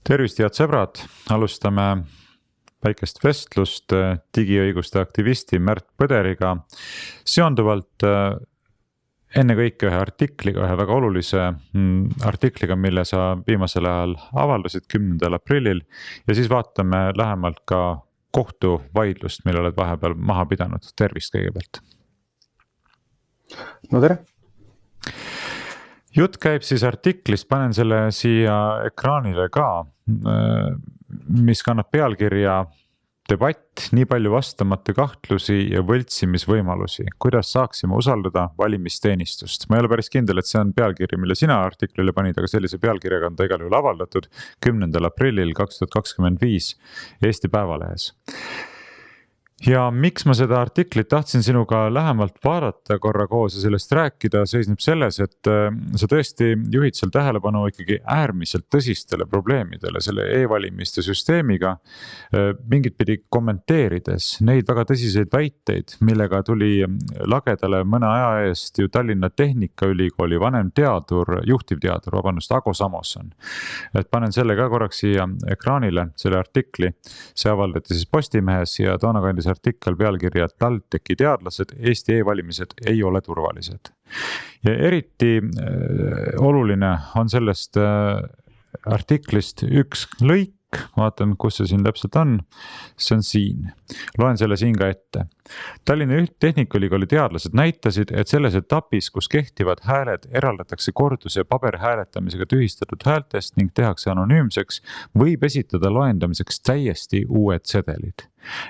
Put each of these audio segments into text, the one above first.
Tervist, head sõbrad, alustame väikest vestlust digiõiguste aktivisti Märt Põderiga seonduvalt ennekõike ühe artikliga, ühe väga olulise artikliga, mille sa viimasel ajal avaldasid 10. aprillil ja siis vaatame lähemalt ka kohtuvaidlust, mille oled vahepeal maha pidanud. Tervist kõigepealt. No tere! Jutt käib siis artiklist, panen selle siia ekraanile ka, mis kannab pealkirja debatt, nii palju vastamata kahtlusi ja võltsimisvõimalusi. Kuidas saaksime usaldada valimisteenistust? Ma ei ole päris kindel, et see on pealkiri, mille sina artiklile panid, aga sellise pealkirjaga on ta igal juhul avaldatud 10. aprillil 2025 Eesti Päevalehes. Ja miks ma seda artiklit tahtsin sinuga lähemalt vaadata korra koos ja sellest rääkida, seisneb selles, et sa tõesti juhid seal tähelepanu ikkagi äärmiselt tõsistele probleemidele selle e-valimiste süsteemiga, mingit pidi kommenteerides neid väga tõsiseid väiteid, millega tuli lagedale mõne aja eest ju Tallinna Tehnikaülikooli vanem teadur, juhtivteadur, Ago Samoson. Et panen selle ka korraks siia ekraanile, selle artikli, see avaldati siis Postimehes ja toona kandis artikkel pealkirja TalTechi teadlased, Eesti e-valimised ei ole turvalised. Ja eriti oluline on sellest artiklist üks lõik, vaatan, kus see siin täpselt on, see on siin. Loen selle siin ka ette. Tallinna Tehnikaülikooli teadlased näitasid, et selles etapis, kus kehtivad hääled eraldatakse kordus- ja paberhääletamisega tühistatud häältest ning tehakse anonüümseks, võib esitada loendamiseks täiesti uued sedelid.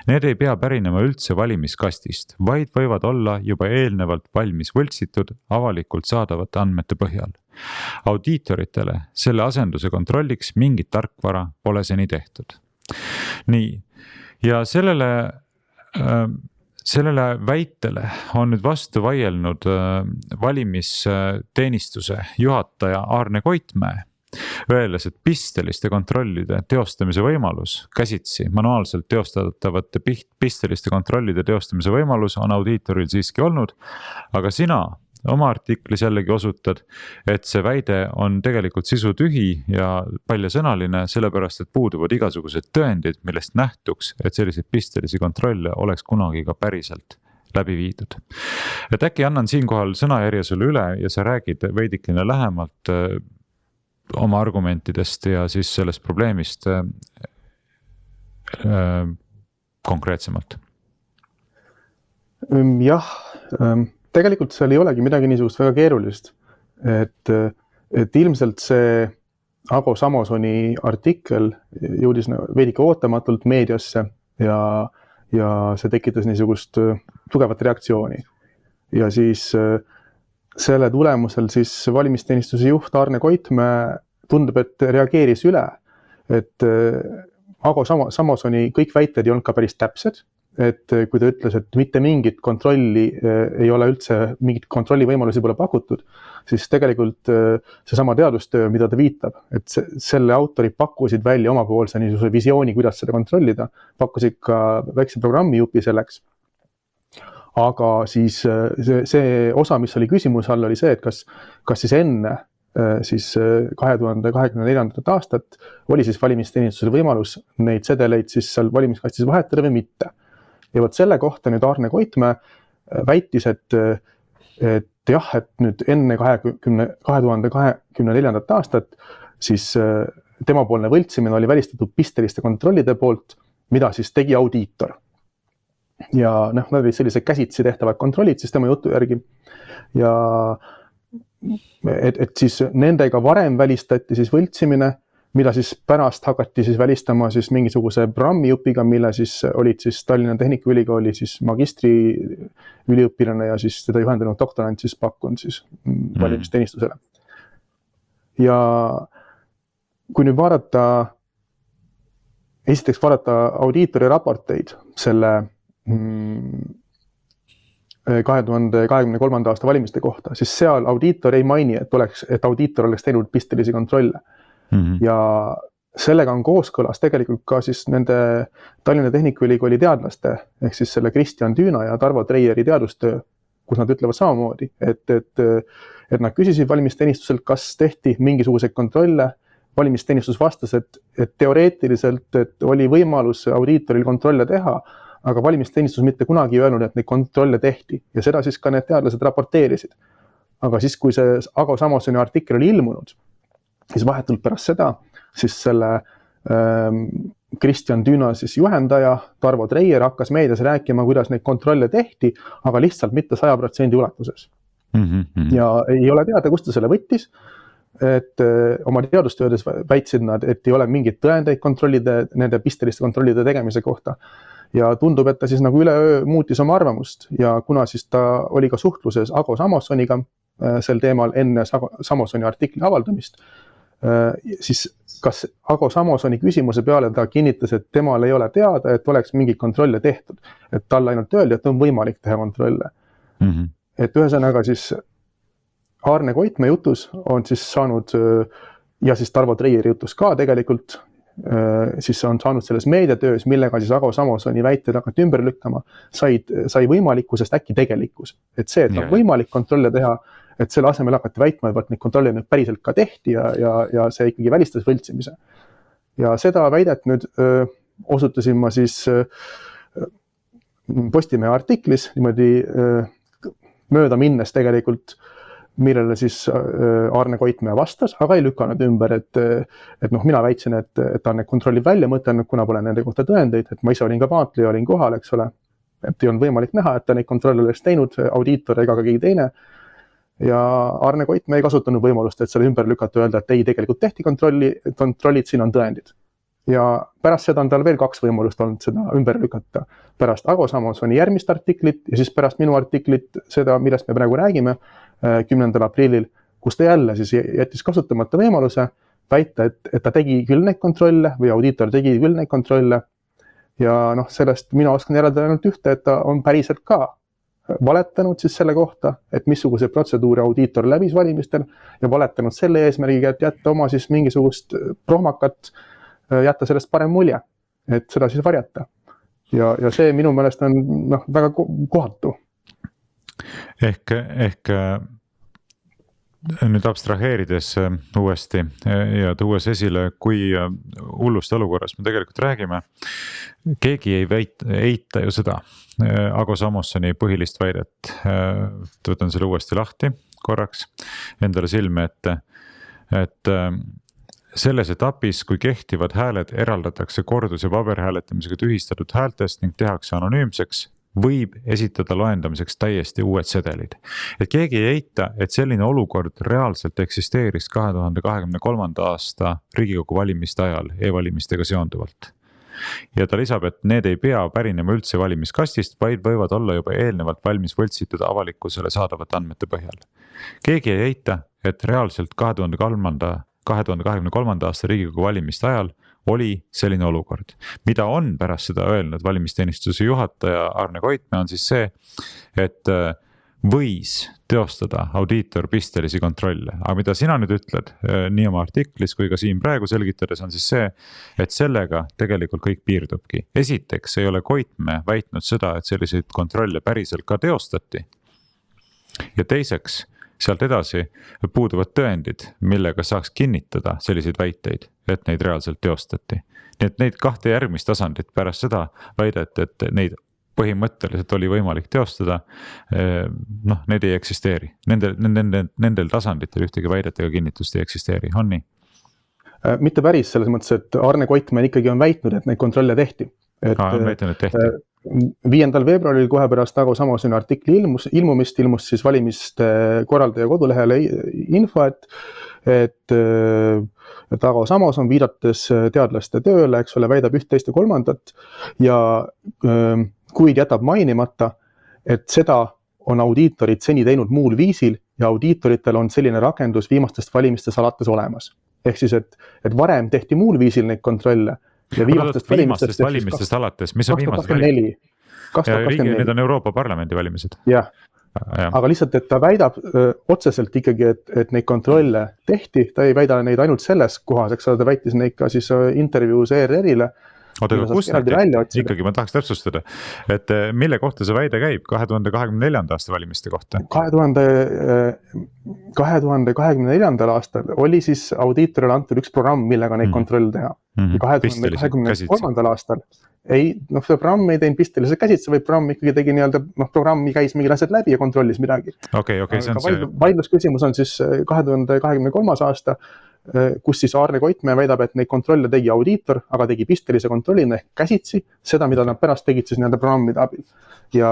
Need ei pea pärinema üldse valimiskastist, vaid võivad olla juba eelnevalt valmis võltsitud avalikult saadavate andmete põhjal. Audiitoritele selle asenduse kontrolliks mingit tarkvara pole seni tehtud. Nii, ja sellele väitele on nüüd vastu vaielnud valimisteenistuse juhataja Aarne Koitmäe, öeldes, et pisteliste kontrollide teostamise võimalus, käsitsi manuaalselt teostatavate pisteliste kontrollide teostamise võimalus on audiitoril siiski olnud, aga sina oma artiklis jällegi osutad, et see väide on tegelikult sisutühi ja paljasõnaline, sellepärast et puuduvad igasugused tõendid, millest nähtuks, et selliseid pistelisi kontrolle oleks kunagi ka päriselt läbi viidud. Et äkki annan siinkohal sõnajärje sulle üle ja sa räägid veidikene lähemalt oma argumentidest ja siis sellest probleemist konkreetsemalt. Jah, tegelikult seal ei olegi midagi niisugust väga keerulist, et ilmselt see Ago Samosoni artikkel jõudis veidike ootamatult meediasse ja see tekitas niisugust tugevat reaktsiooni. Ja siis selle tulemusel siis valimisteenistuse juht Aarne Koitmäe tundub, et reageeris üle, et Ago Samosoni kõik väited ei olnud ka päris täpsed, et kui ta ütles, et mitte mingit kontrolli ei ole üldse, mingit kontrolli võimalusi pole pakutud, siis tegelikult seesama teadustöö, mida ta viitab, et selle autorid pakkusid välja omapoolse niisuguse visiooni, kuidas seda kontrollida, pakkusid ka väikse programmijupi selleks. Aga siis see osa, mis oli küsimuse all, oli see, et kas siis enne siis 2024. aastat oli siis valimisteenistusel võimalus neid sedeleid siis seal valimiskastis vahetada või mitte. Ja võt selle kohta nüüd Aarne Koitmäe väitis, et jah, et nüüd enne 2024. aastat siis temapoolne võltsimine oli välistatud pisteliste kontrollide poolt, mida siis tegi audiitor. Ja nad olid sellised käsitsi tehtavad kontrollid siis tema jutu järgi ja et siis nendega varem välistati siis võltsimine, mida siis pärast hakati siis välistama siis mingisuguse programmijupiga, mille siis olid siis Tallinna Tehnikaülikooli siis magistri üliõpilane ja siis teda juhendanud doktorant siis pakkunud siis valimisteenistusele. Ja kui nüüd esiteks vaadata audiitori raporteid selle 2023. aasta valimiste kohta, siis seal audiitor ei maini, et audiitor oleks teinud pistelisi kontrolle. Ja sellega on kooskõlas tegelikult ka siis nende Tallinna Tehnikaülikooli teadlaste, ehk siis selle Kristjan Tüüna ja Tarvo Treieri teadustöö, kus nad ütlevad samamoodi, et nad küsisid valimisteenistuselt, kas tehti mingisuguseid kontrolle valimisteenistus vastas, et teoreetiliselt, et oli võimalus audiitoril kontrolle teha, aga valimisteenistus mitte kunagi ei öelnud, et neid kontrolle tehti ja seda siis ka need teadlased raporteerisid. Aga siis, kui see Ago Samosoni artikkel oli ilmunud, siis vahetult pärast seda, siis selle Kristjan Tüüna siis juhendaja Tarvo Treier hakkas meedias rääkima, kuidas neid kontrolle tehti, aga lihtsalt mitte 100% ulatuses. Ja ei ole teada, kust ta selle võttis, et oma teadustöödes väitsid nad, et ei ole mingit tõendeid nende pisteliste kontrollide tegemise kohta. Ja tundub, et ta siis nagu üleöö muutis oma arvamust ja kuna siis ta oli ka suhtluses Ago Samosoniga sel teemal enne Samosoni artikli avaldamist, siis kas Ago Samosoni küsimuse peale ta kinnitas, et temal ei ole teada, et oleks mingeid kontrolle tehtud. Et talle ainult öeldi, et on võimalik teha kontrolle. Et ühesõnaga siis Arne Koitmäe jutus on siis saanud ja siis Tarvo Treieri jutus ka tegelikult siis on saanud selles meediatöös, millega siis Ago Samosoni väited hakati ümber lükkama, sai võimalikkusest äkki tegelikkus. Et see, et on võimalik kontrolle teha, et selle asemel hakati väitma, et neid kontrolle nüüd päriselt ka tehti ja see ikkagi välistas võltsimise. Ja seda väidet nüüd osutusin ma siis Postimehe artiklis niimoodi mööda minnes tegelikult, millele siis Arne Koitmäe vastas, aga ei lükanud ümber, et mina väitsin, et ta on need kontrollid välja mõtelnud, kuna pole nende kohta tõendeid, et ma ise olin ka vaatleja, olin kohal, eks ole, et ei olnud võimalik näha, et ta neid kontrolle oleks teinud, audiitor ega ka keegi teine. Ja Arne Koitmäe ei kasutanud võimalust, et selle ümber lükata öelda, et ei, tegelikult tehti kontrollid, siin on tõendid. Ja pärast seda on tal veel 2 võimalust olnud seda ümber lükata. Pärast Ago Samosoni järgmist artiklit ja siis pärast minu artiklit, seda, millest me praegu räägime, 10. aprillil, kus ta jälle siis jättis kasutamata võimaluse väita, et ta tegi küll neid kontrolle või audiitor tegi küll neid kontrolle. Ja sellest mina oskan järeldada ainult ühte, et ta on päriselt ka valetanud siis selle kohta, et missuguse protseduuri audiitor läbis valimistel ja valetanud selle eesmärgiga, et jätta oma siis mingisugust prohmakat, jätta sellest parem mulje, et seda siis varjata. Ja see minu meelest on väga kohatu. Ehk nüüd abstraheerides uuesti ja tuues esile, kui hullust olukorras me tegelikult räägime, keegi ei eita ju seda Ago Samosoni põhilist väidet. Võtan selle uuesti lahti korraks endale silme ette, et selles etapis, kui kehtivad hääled eraldatakse kordus- ja paberhääletamisega tühistatud häältest ning tehakse anonüümseks, võib esitada loendamiseks täiesti uued sedelid. Et keegi ei eita, et selline olukord reaalselt eksisteeris 2023. aasta Riigikogu valimiste ajal e-valimistega seonduvalt. Ja ta lisab, et need ei pea pärinema üldse valimiskastist, vaid võivad olla juba eelnevalt valmis võltsitud avalikkusele saadavate andmete põhjal. Keegi ei eita, et reaalselt 2023. aasta Riigikogu valimiste ajal oli selline olukord. Mida on pärast seda öelnud valimisteenistuse juhataja Arne Koitmäe on siis see, et võis teostada audiitor pistelisi kontrolle. Aga mida sina nüüd ütled nii oma artiklis kui ka siin praegu selgitades on siis see, et sellega tegelikult kõik piirdubki. Esiteks ei ole Koitmäe väitnud seda, et selliseid kontrolle päriselt ka teostati. Ja teiseks, sealt edasi puuduvad tõendid, millega saaks kinnitada selliseid väiteid, et neid reaalselt teostati. Nii et neid 2 järgmist tasandit pärast seda väidet, et neid põhimõtteliselt oli võimalik teostada, need ei eksisteeri. Nendel tasanditel ühtegi väidetega kinnitust ei eksisteeri, on nii? Mitte päris selles mõttes, et Arne Koitmäe ikkagi on väitnud, et neid kontrolle tehti. On väitnud, et tehti. 5. veebruaril kohe pärast Ago Samosoni artikli ilmumist ilmus siis valimiste korraldaja kodulehele info, et Ago Samoson viidates teadlaste tööle, eks ole, väidab 1, 2 ja 3 ja kuid jätab mainimata, et seda on audiitorid seni teinud muul viisil ja audiitoritel on selline rakendus viimastest valimistest alates olemas. Ehk siis, et varem tehti muul viisil neid kontrolle. Ja viimastest valimistest alates, mis on viimased valimised? 2024. Need on Euroopa Parlamendi valimised. Jah, aga lihtsalt, et ta väidab otseselt ikkagi, et neid kontrolle tehti, ta ei väida neid ainult selles kohas, eks ole, ta väitis neid ka siis intervjuus ERR-ile oota, aga kus need tehti? Ikkagi ma tahaks täpsustada, et mille kohta see väide käib 2024. aasta valimiste kohta? 2024. aastal oli siis audiitorile antud üks programm, millega neid kontroll teha. 2023. aastal ei, see programm ei teinud pisteliselt käsitsi, vaid programm ikkagi tegi programmi käis mingid asjad läbi ja kontrollis midagi. Okay, see on see. Vaidlusküsimus on siis 2023. aasta, kus siis Aarne Koitmäe väidab, et neid kontrolle tegi audiitor, aga tegi pistelise kontrollina ehk käsitsi seda, mida nad pärast tegid siis programmide abil. Ja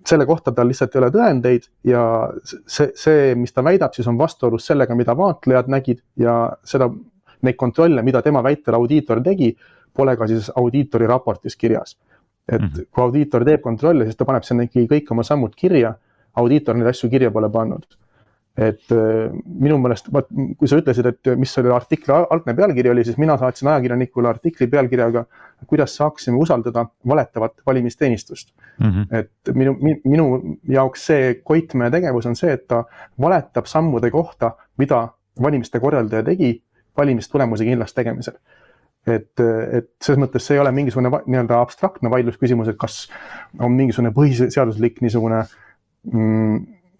selle kohta tal lihtsalt ei ole tõendeid ja see, mis ta väidab, siis on vastuolus sellega, mida vaatlejad nägid ja neid kontrolle, mida tema väitel audiitor tegi, pole ka siis audiitori raportis kirjas. Et kui audiitor teeb kontrolle, siis ta paneb sinna kõik oma sammud kirja, audiitor neid asju kirja pole pannud. Et minu meelest, kui sa ütlesid, et mis selle artikli algne pealkiri oli, siis mina saatsin ajakirjanikule artikli pealkirjaga, kuidas saaksime usaldada valetavat valimisteenistust. Et minu jaoks see Koitmäe tegevus on see, et ta valetab sammude kohta, mida valimiste korraldaja tegi valimistulemuse kindlaks tegemisel. Et selles mõttes see ei ole mingisugune abstraktne vaidlusküsimus, et kas on mingisugune põhiseaduslik niisugune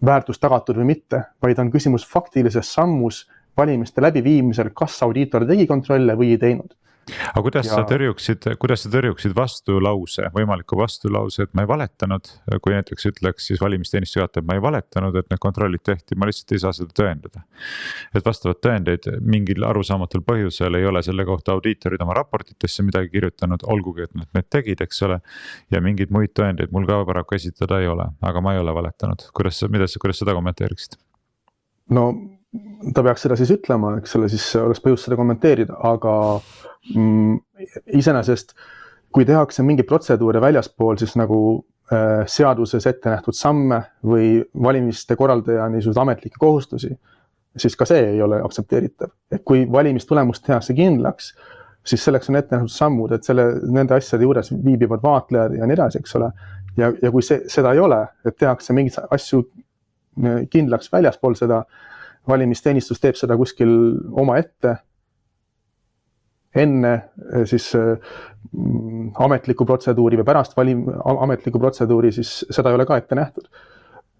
väärtus tagatud või mitte, vaid on küsimus faktilises sammus valimiste läbiviimisel, kas audiitor tegi kontrolle või ei teinud. Aga kuidas sa tõrjuksid vastulause, võimaliku vastulause, et ma ei valetanud, kui näiteks ütleks siis valimisteenistuse juhataja, et ma ei valetanud, et need kontrollid tehti, ma lihtsalt ei saa seda tõendada. Et vastavat tõendeid mingil arusaamatul põhjusel ei ole selle kohta audiitorid oma raportitesse midagi kirjutanud, olgugi, et nad tegid, eks ole, ja mingid muid tõendeid mul ka paraku esitada ei ole, aga ma ei ole valetanud. Kuidas seda kommenteeriksid? No ta peaks seda siis ütlema, eks ole, siis oleks põhjust seda kommenteerida, aga iseenesest, kui tehakse mingi protseduure väljaspool siis nagu seaduses ette nähtud samme või valimiste korraldaja niisugused ametlikke kohustusi, siis ka see ei ole aktsepteeritav. Et kui valimistulemust tehakse kindlaks, siis selleks on ette nähtud sammud, et nende asjade juures viibivad vaatlejad ja nii edasi, eks ole. Ja kui seda ei ole, et tehakse mingeid asju kindlaks väljaspool seda, valimisteenistus teeb seda kuskil oma ette, enne siis ametliku protseduuri või pärast ametliku protseduuri, siis seda ei ole ka ette nähtud.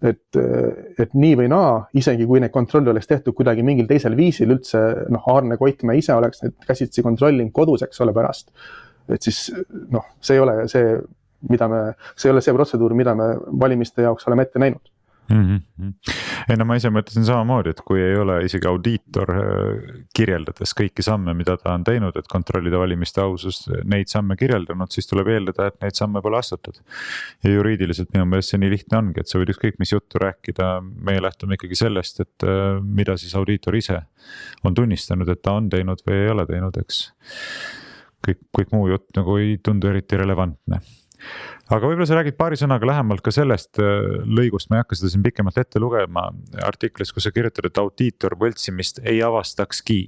Et nii või naa, isegi kui need kontrolli oleks tehtud kuidagi mingil teisel viisil, üldse Aarne Koitmäe ise oleks need käsitsi kontrollinud kodus, eks ole, pärast. Et siis see ei ole see protseduur, mida me valimiste jaoks oleme ette näinud. Ei, ma ise mõtlesin samamoodi, et kui ei ole isegi audiitor kirjeldades kõiki samme, mida ta on teinud, et kontrollida valimiste ausus, neid samme kirjeldanud, siis tuleb eeldada, et neid samme pole astutud. Ja juriidiliselt minu meelest see nii lihtne ongi, et sa võid ükskõik mis juttu rääkida, meie lähtume ikkagi sellest, et mida siis audiitor ise on tunnistanud, et ta on teinud või ei ole teinud, eks. Kõik muu jutt nagu ei tundu eriti relevantne. Aga võib-olla sa räägid paari sõnaga lähemalt ka sellest lõigust, ma ei hakka seda siin pikemalt ette lugema artiklis, kus sa kirjutad, et audiitor võltsimist ei avastakski.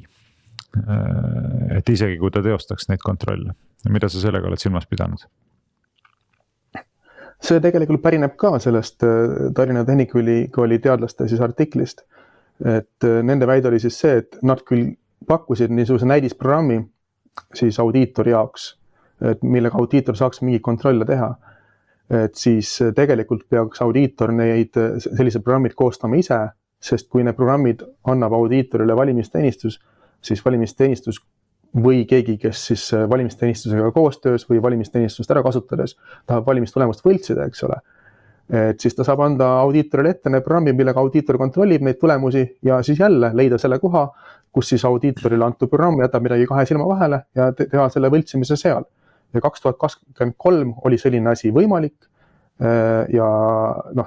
Et isegi kui ta teostaks neid kontrolle. Mida sa sellega oled silmas pidanud? See tegelikult pärineb ka sellest Tallinna Tehnikaülikooli teadlaste siis artiklist. Et nende väide oli siis see, et nad küll pakkusid niisuguse näidisprogrammi siis audiitori jaoks, et millega audiitor saaks mingi kontrolle teha. Et siis tegelikult peaks audiitor neid sellised programmid koostama ise, sest kui need programmid annab audiitorile valimisteenistus, siis valimisteenistus või keegi, kes siis valimisteenistusega koostöös või valimisteenistust ära kasutades tahab valimistulemust võltsida, eks ole. Et siis ta saab anda audiitorile ette need programmid, millega audiitor kontrollib neid tulemusi ja siis jälle leida selle koha, kus siis audiitorile antud programm jätab midagi kahe silma vahele ja teha selle võltsimise seal. Ja 2023 oli selline asi võimalik ja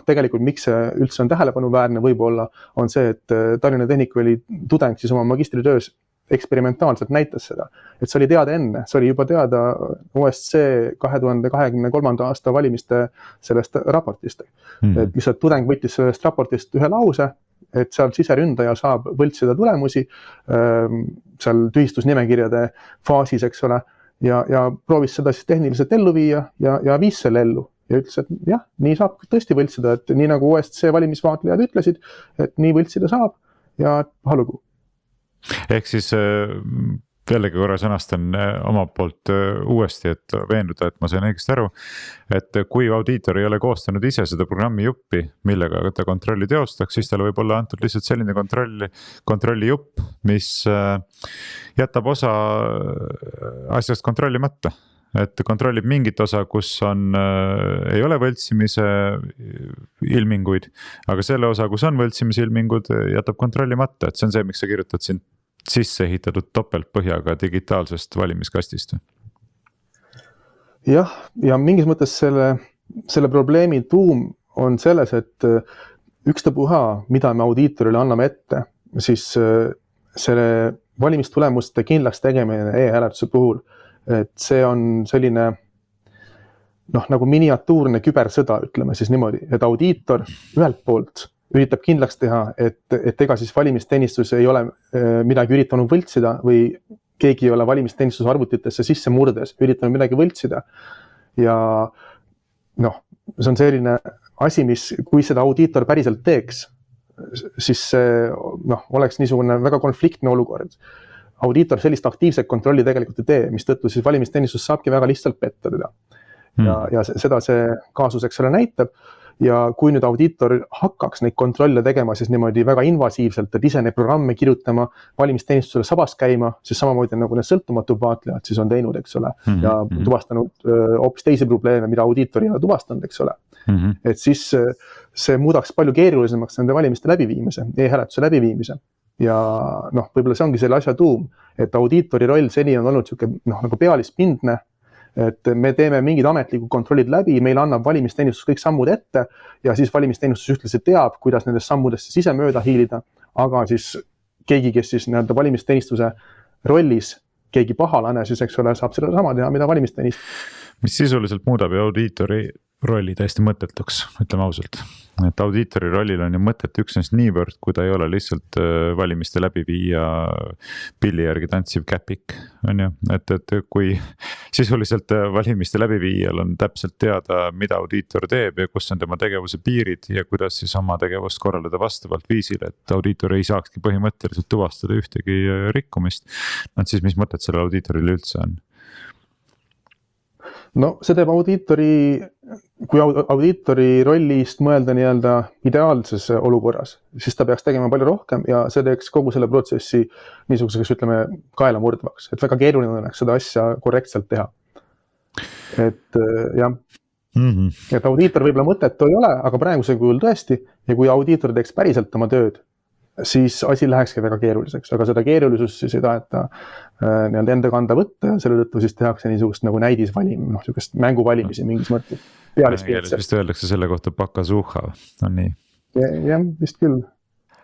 tegelikult miks see üldse on tähelepanuväärne võib-olla on see, et Tallinna Tehnikaülikooli tudeng siis oma magistritöös eksperimentaalselt näitas seda. Et see oli teada enne, see oli juba teada OSCE 2023. aasta valimiste sellest raportist. Et lihtsalt tudeng võttis sellest raportist ühe lause, et seal siseründaja saab võltsida tulemusi seal tühistusnimekirjade faasis, eks ole. Ja proovis seda siis tehniliselt ellu viia ja viis selle ellu ja ütles, et jah, nii saab tõesti võltsida, et nii nagu OSCE valimisvaatlejad ütlesid, et nii võltsida saab ja pahalugu. Ehk siis jällegi korra sõnastan oma poolt uuesti, et veenduda, et ma sain õigesti aru. Et kui audiitor ei ole koostanud ise seda programmi juppi, millega ta kontrolli teostaks, siis talle võib olla antud lihtsalt selline kontrolli jupp, mis jätab osa asjast kontrollimata. Et kontrollib mingit osa, kus ei ole võltsimise ilminguid, aga selle osa, kus on võltsimise ilmingud, jätab kontrollimata. Et see on see, miks sa kirjutad siin sisse ehitatud topeltpõhjaga digitaalsest valimiskastist. Jah, ja mingis mõttes selle probleemi tuum on selles, et ükstapuha, mida me audiitorile anname ette, siis selle valimistulemuste kindlaks tegemine e-hääletuse puhul, et see on selline nagu miniatuurne kübersõda, ütleme siis niimoodi, et audiitor ühelt poolt üritab kindlaks teha, et ega siis valimisteenistus ei ole midagi üritanud võltsida või keegi ei ole valimisteenistuse arvutitesse sisse murdes üritanud midagi võltsida. Ja see on selline asi, mis kui seda audiitor päriselt teeks, siis see oleks niisugune väga konfliktne olukord. Audiitor sellist aktiivset kontrolli tegelikult ei tee, mis tõttu siis valimisteenistus saabki väga lihtsalt petta teda. Ja seda see kaasus, eks ole, näitab. Ja kui nüüd audiitor hakkaks neid kontrolle tegema siis niimoodi väga invasiivselt, et ise neid programme kirjutama, valimisteenistusele sabas käima, siis samamoodi nagu need sõltumatud vaatlejad siis on teinud, eks ole, ja tuvastanud hoopis teisi probleeme, mida audiitor ei ole tuvastanud, eks ole. Et siis see muudaks palju keerulisemaks nende valimiste läbiviimise, e-hääletuse läbiviimise. Ja võib-olla see ongi selle asja tuum, et audiitori roll seni on olnud nagu pealispindne, et me teeme mingid ametlikud kontrollid läbi, meil annab valimisteenistus kõik sammud ette ja siis valimisteenistus ühtlasi teab, kuidas nendest sammudest siis ise mööda hiilida, aga siis keegi, kes siis valimisteenistuse rollis, keegi pahalane, siis eks ole, saab seda sama teha, mida valimisteenistus. Mis sisuliselt muudab ju audiitori rolli täiesti mõttetuks, ütleme ausalt. Et audiitori rollil on ju mõtet üksnes niivõrd, kui ta ei ole lihtsalt valimiste läbiviija pilli järgi tantsiv käpik, on ju. Et kui sisuliselt valimiste läbiviijal on täpselt teada, mida audiitor teeb ja kus on tema tegevuse piirid ja kuidas siis oma tegevust korraldada vastavalt viisile, et audiitor ei saakski põhimõtteliselt tuvastada ühtegi rikkumist, siis mis mõtet sellel audiitoril üldse on? See teeb kui audiitori rollist mõelda nii-öelda ideaalses olukorras, siis ta peaks tegema palju rohkem ja see teeks kogu selle protsessi niisuguseks, ütleme, kaela murdvaks, et väga keeruline oleks seda asja korrektselt teha. Et jah, et audiitor võib-olla mõttetu ei ole, aga praeguse kujul tõesti, ja kui audiitor teeks päriselt oma tööd, siis asi lähekski väga keeruliseks, aga seda keerulisust siis ei taheta nii-öelda enda kanda võtta ja selle tõttu siis tehakse niisugust nagu näidisvalim, niisugust mänguvalimisi mingis mõttes. Vist öeldakse selle kohta pakasuha, on nii? Jah, vist küll.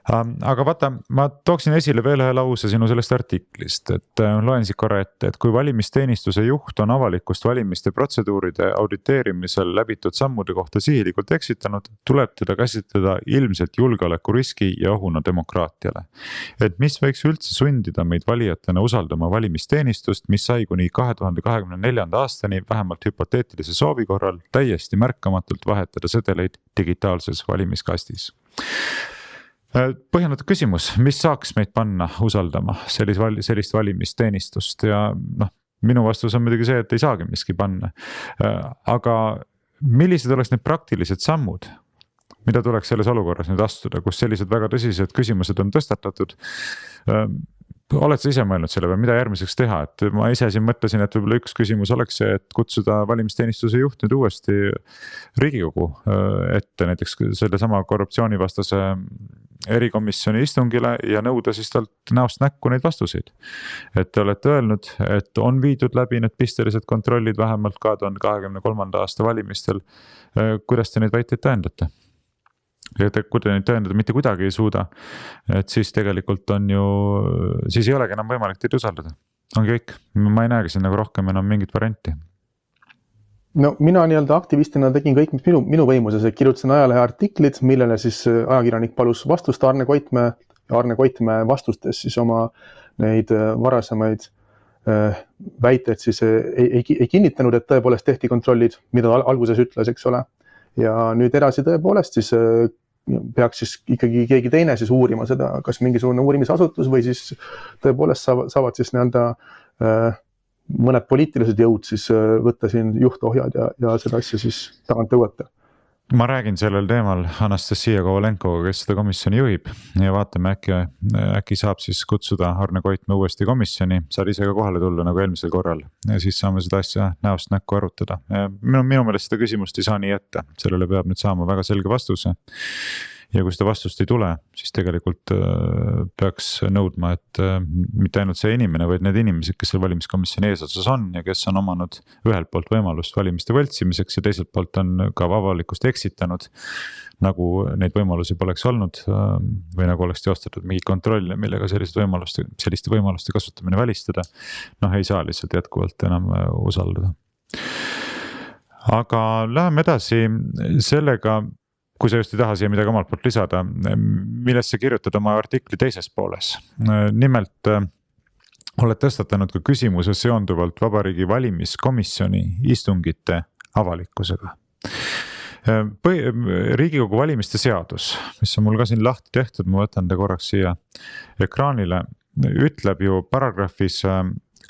Aga vaata, ma tooksin esile veel ühe lause sinu sellest artiklist, et loen siit korra ette, et kui valimisteenistuse juht on avalikust valimiste protseduuride auditeerimisel läbitud sammude kohta sihilikult eksitanud, tuleb teda käsitleda ilmselt julgeolekuriski ja ohuna demokraatiale. Et mis võiks üldse sundida meid valijatena usaldama valimisteenistust, mis sai kuni 2024. aastani vähemalt hüpoteetilise soovi korral täiesti märkamatult vahetada sedeleid digitaalses valimiskastis. Põhjendatud küsimus, mis saaks meid panna usaldama sellist valimisteenistust ja minu vastus on muidugi see, et ei saagi miski panna. Aga millised oleks need praktilised sammud, mida tuleks selles olukorras nüüd astuda, kus sellised väga tõsised küsimused on tõstatatud? Oled sa ise mõelnud selle või mida järgmiseks teha? Et ma ise siin mõtlesin, et võib-olla üks küsimus oleks see, et kutsuda valimisteenistuse juht nüüd uuesti Riigikogu ette näiteks selle sama korruptsioonivastase erikomisjoni istungile ja nõuda siis talt näost näkku neid vastuseid. Et te olete öelnud, et on viidud läbi need pistelised kontrollid vähemalt 2023. aasta valimistel. Kuidas te neid väiteid tõendate? Ja kui te neid tõendada mitte kuidagi ei suuda, et siis tegelikult on ju, siis ei olegi enam võimalik teid usaldada. Ongi kõik, ma ei näegi siin nagu rohkem enam mingit varianti. Mina nii-öelda aktivistina tegin kõik, mis minu võimuses, et kirjutasin ajalehe artiklid, millele siis ajakirjanik palus vastust Arne Koitmäe ja Arne Koitmäe vastustes siis oma neid varasemaid väiteid siis ei kinnitanud, et tõepoolest tehti kontrollid, mida alguses ütles, eks ole. Ja nüüd edasi tõepoolest siis peaks siis ikkagi keegi teine siis uurima seda, kas mingisugune uurimisasutus või siis tõepoolest saavad siis nii-öelda mõned poliitilised jõud siis võtta siin juhtohjad ja seda asja siis tagant tõuata. Ma räägin sellel teemal Anastasia Kovalenkoga, kes seda komisjoni juhib ja vaatame, äkki saab siis kutsuda Arne Koitmäe uuesti komisjoni, saad ise ka kohale tulla nagu eelmisel korral ja siis saame seda asja näost näkku arutada. Minu meelest seda küsimust ei saa nii ette, sellele peab nüüd saama väga selge vastuse. Ja kui seda vastust ei tule, siis tegelikult peaks nõudma, et mitte ainult see inimene, vaid need inimesed, kes seal valimiskomisjoni eesotsas on ja kes on omanud ühelt poolt võimalust valimiste võltsimiseks ja teiselt poolt on ka avalikust eksitanud, nagu neid võimalusi poleks olnud või nagu oleks teostatud mingi kontroll, millega selliste võimaluste kasutamine välistada, ei saa lihtsalt jätkuvalt enam usaldada. Aga läheme edasi sellega, kui sa just ei taha siia midagi omalt poolt lisada, millest sa kirjutad oma artikli teises pooles. Nimelt oled tõstatanud ka küsimuse seonduvalt Vabariigi Valimiskomisjoni istungite avalikkusega. Riigikogu valimiste seadus, mis on mul ka siin lahti tehtud, ma võtan ta korraks siia ekraanile, ütleb ju paragrahvis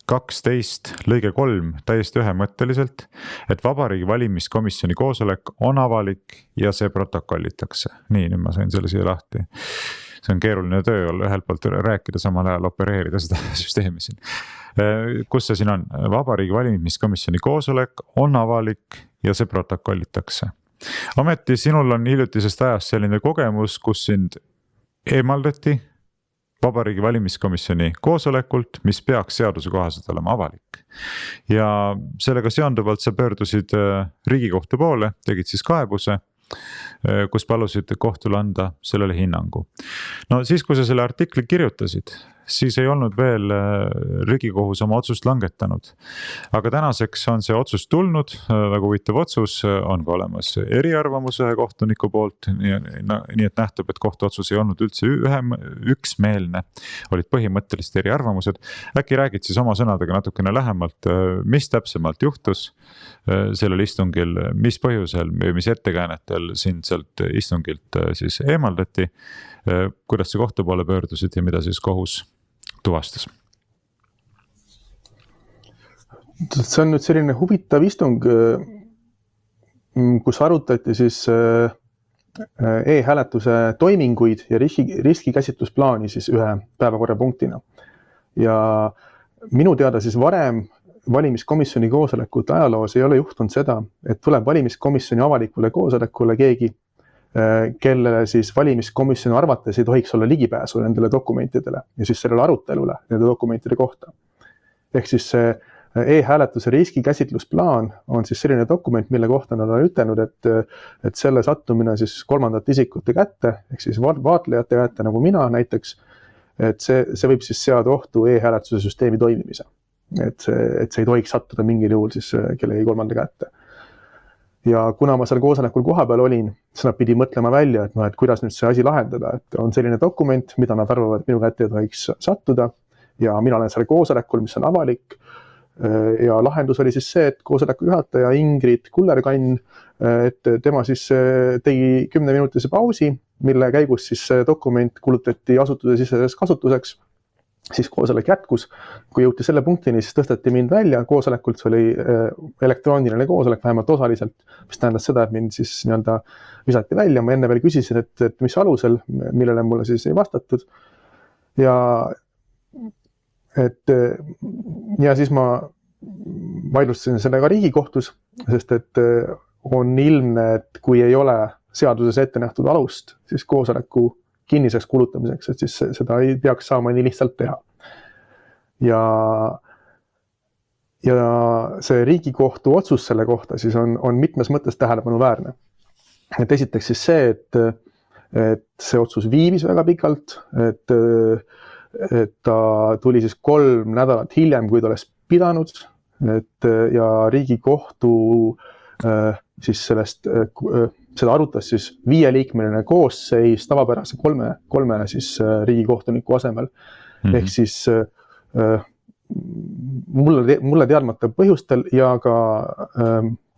12 lõige 3 täiesti ühemõtteliselt, et Vabariigi Valimiskomisjoni koosolek on avalik ja see protokollitakse. Nii, nüüd ma sain selle siia lahti. See on keeruline töö olla ühelt poolt rääkida, samal ajal opereerida seda süsteemi siin. Kus see siin on? Vabariigi Valimiskomisjoni koosolek on avalik ja see protokollitakse. Ometi sinul on hiljutisest ajast selline kogemus, kus sind eemaldati Vabariigi Valimiskomisjoni koosolekult, mis peaks seaduse kohaselt olema avalik. Ja sellega seonduvalt sa pöördusid Riigikohtu poole, tegid siis kaebuse, kus palusid kohtule anda sellele hinnangu. No siis, kui sa selle artikli kirjutasid, siis ei olnud veel Riigikohus oma otsust langetanud. Aga tänaseks on see otsus tulnud, väga huvitav otsus, on ka olemas eriarvamus ühe kohtuniku poolt, nii et nähtub, et kohtuotsus ei olnud üldse üksmeelne, olid põhimõttelised eriarvamused. Äkki räägid siis oma sõnadega natukene lähemalt, mis täpsemalt juhtus sellel istungil, mis põhjusel või mis ettekäänetel sind sealt istungilt siis eemaldati, kuidas sa kohtu poole pöördusid ja mida siis kohus tuvastas? See on nüüd selline huvitav istung, kus arutati siis e-hääletuse toiminguid ja riskikäsitlusplaani siis ühe päevakorrapunktina. Ja minu teada siis varem valimiskomisjoni koosolekute ajaloos ei ole juhtunud seda, et tuleb valimiskomisjoni avalikule koosolekule keegi, kellele siis valimiskomisjoni arvates ei tohiks olla ligipääsu nendele dokumentidele ja siis sellele arutelule nende dokumentide kohta. Ehk siis see e-hääletuse riskikäsitlusplaan on siis selline dokument, mille kohta nad on ütelnud, et selle sattumine siis kolmandate isikute kätte, ehk siis vaatlejate kätte nagu mina näiteks, et see võib siis seada ohtu e-hääletuse süsteemi toimimise. Et see ei tohiks sattuda mingil juhul siis kellegi kolmanda kätte. Ja kuna ma seal koosolekul kohapeal olin, siis nad pidi mõtlema välja, et kuidas nüüd see asi lahendada, et on selline dokument, mida nad arvavad, et minu kätte ei tohiks sattuda ja mina olen seal koosolekul, mis on avalik ja lahendus oli siis see, et koosoleku juhataja Ingrid Kullerkann, et tema siis tegi 10-minutise pausi, mille käigus siis dokument kulutati asutuse siseseks kasutuseks. Siis koosolek jätkus, kui jõuti selle punktini, siis tõsteti mind välja koosolekult, see oli elektrooniline koosolek vähemalt osaliselt, mis tähendas seda, et mind siis nii-öelda visati välja, ma enne veel küsisin, et mis alusel, millele mulle siis ei vastatud ja siis ma vaidlustasin sellega Riigikohtus, sest et on ilmne, et kui ei ole seaduses ette nähtud alust, siis koosoleku kinniseks kulutamiseks, et siis seda ei peaks saama nii lihtsalt teha. Ja see Riigikohtu otsus selle kohta siis on mitmes mõttes tähelepanuväärne. Et esiteks siis see, et see otsus viibis väga pikalt, et ta tuli siis 3 nädalat hiljem, kui ta oleks pidanud, ja Riigikohtu siis seda arutas siis 5-liikmeline koosseis tavapärase 3 siis riigikohtuniku asemel. Ehk siis mulle teadmata põhjustel ja ka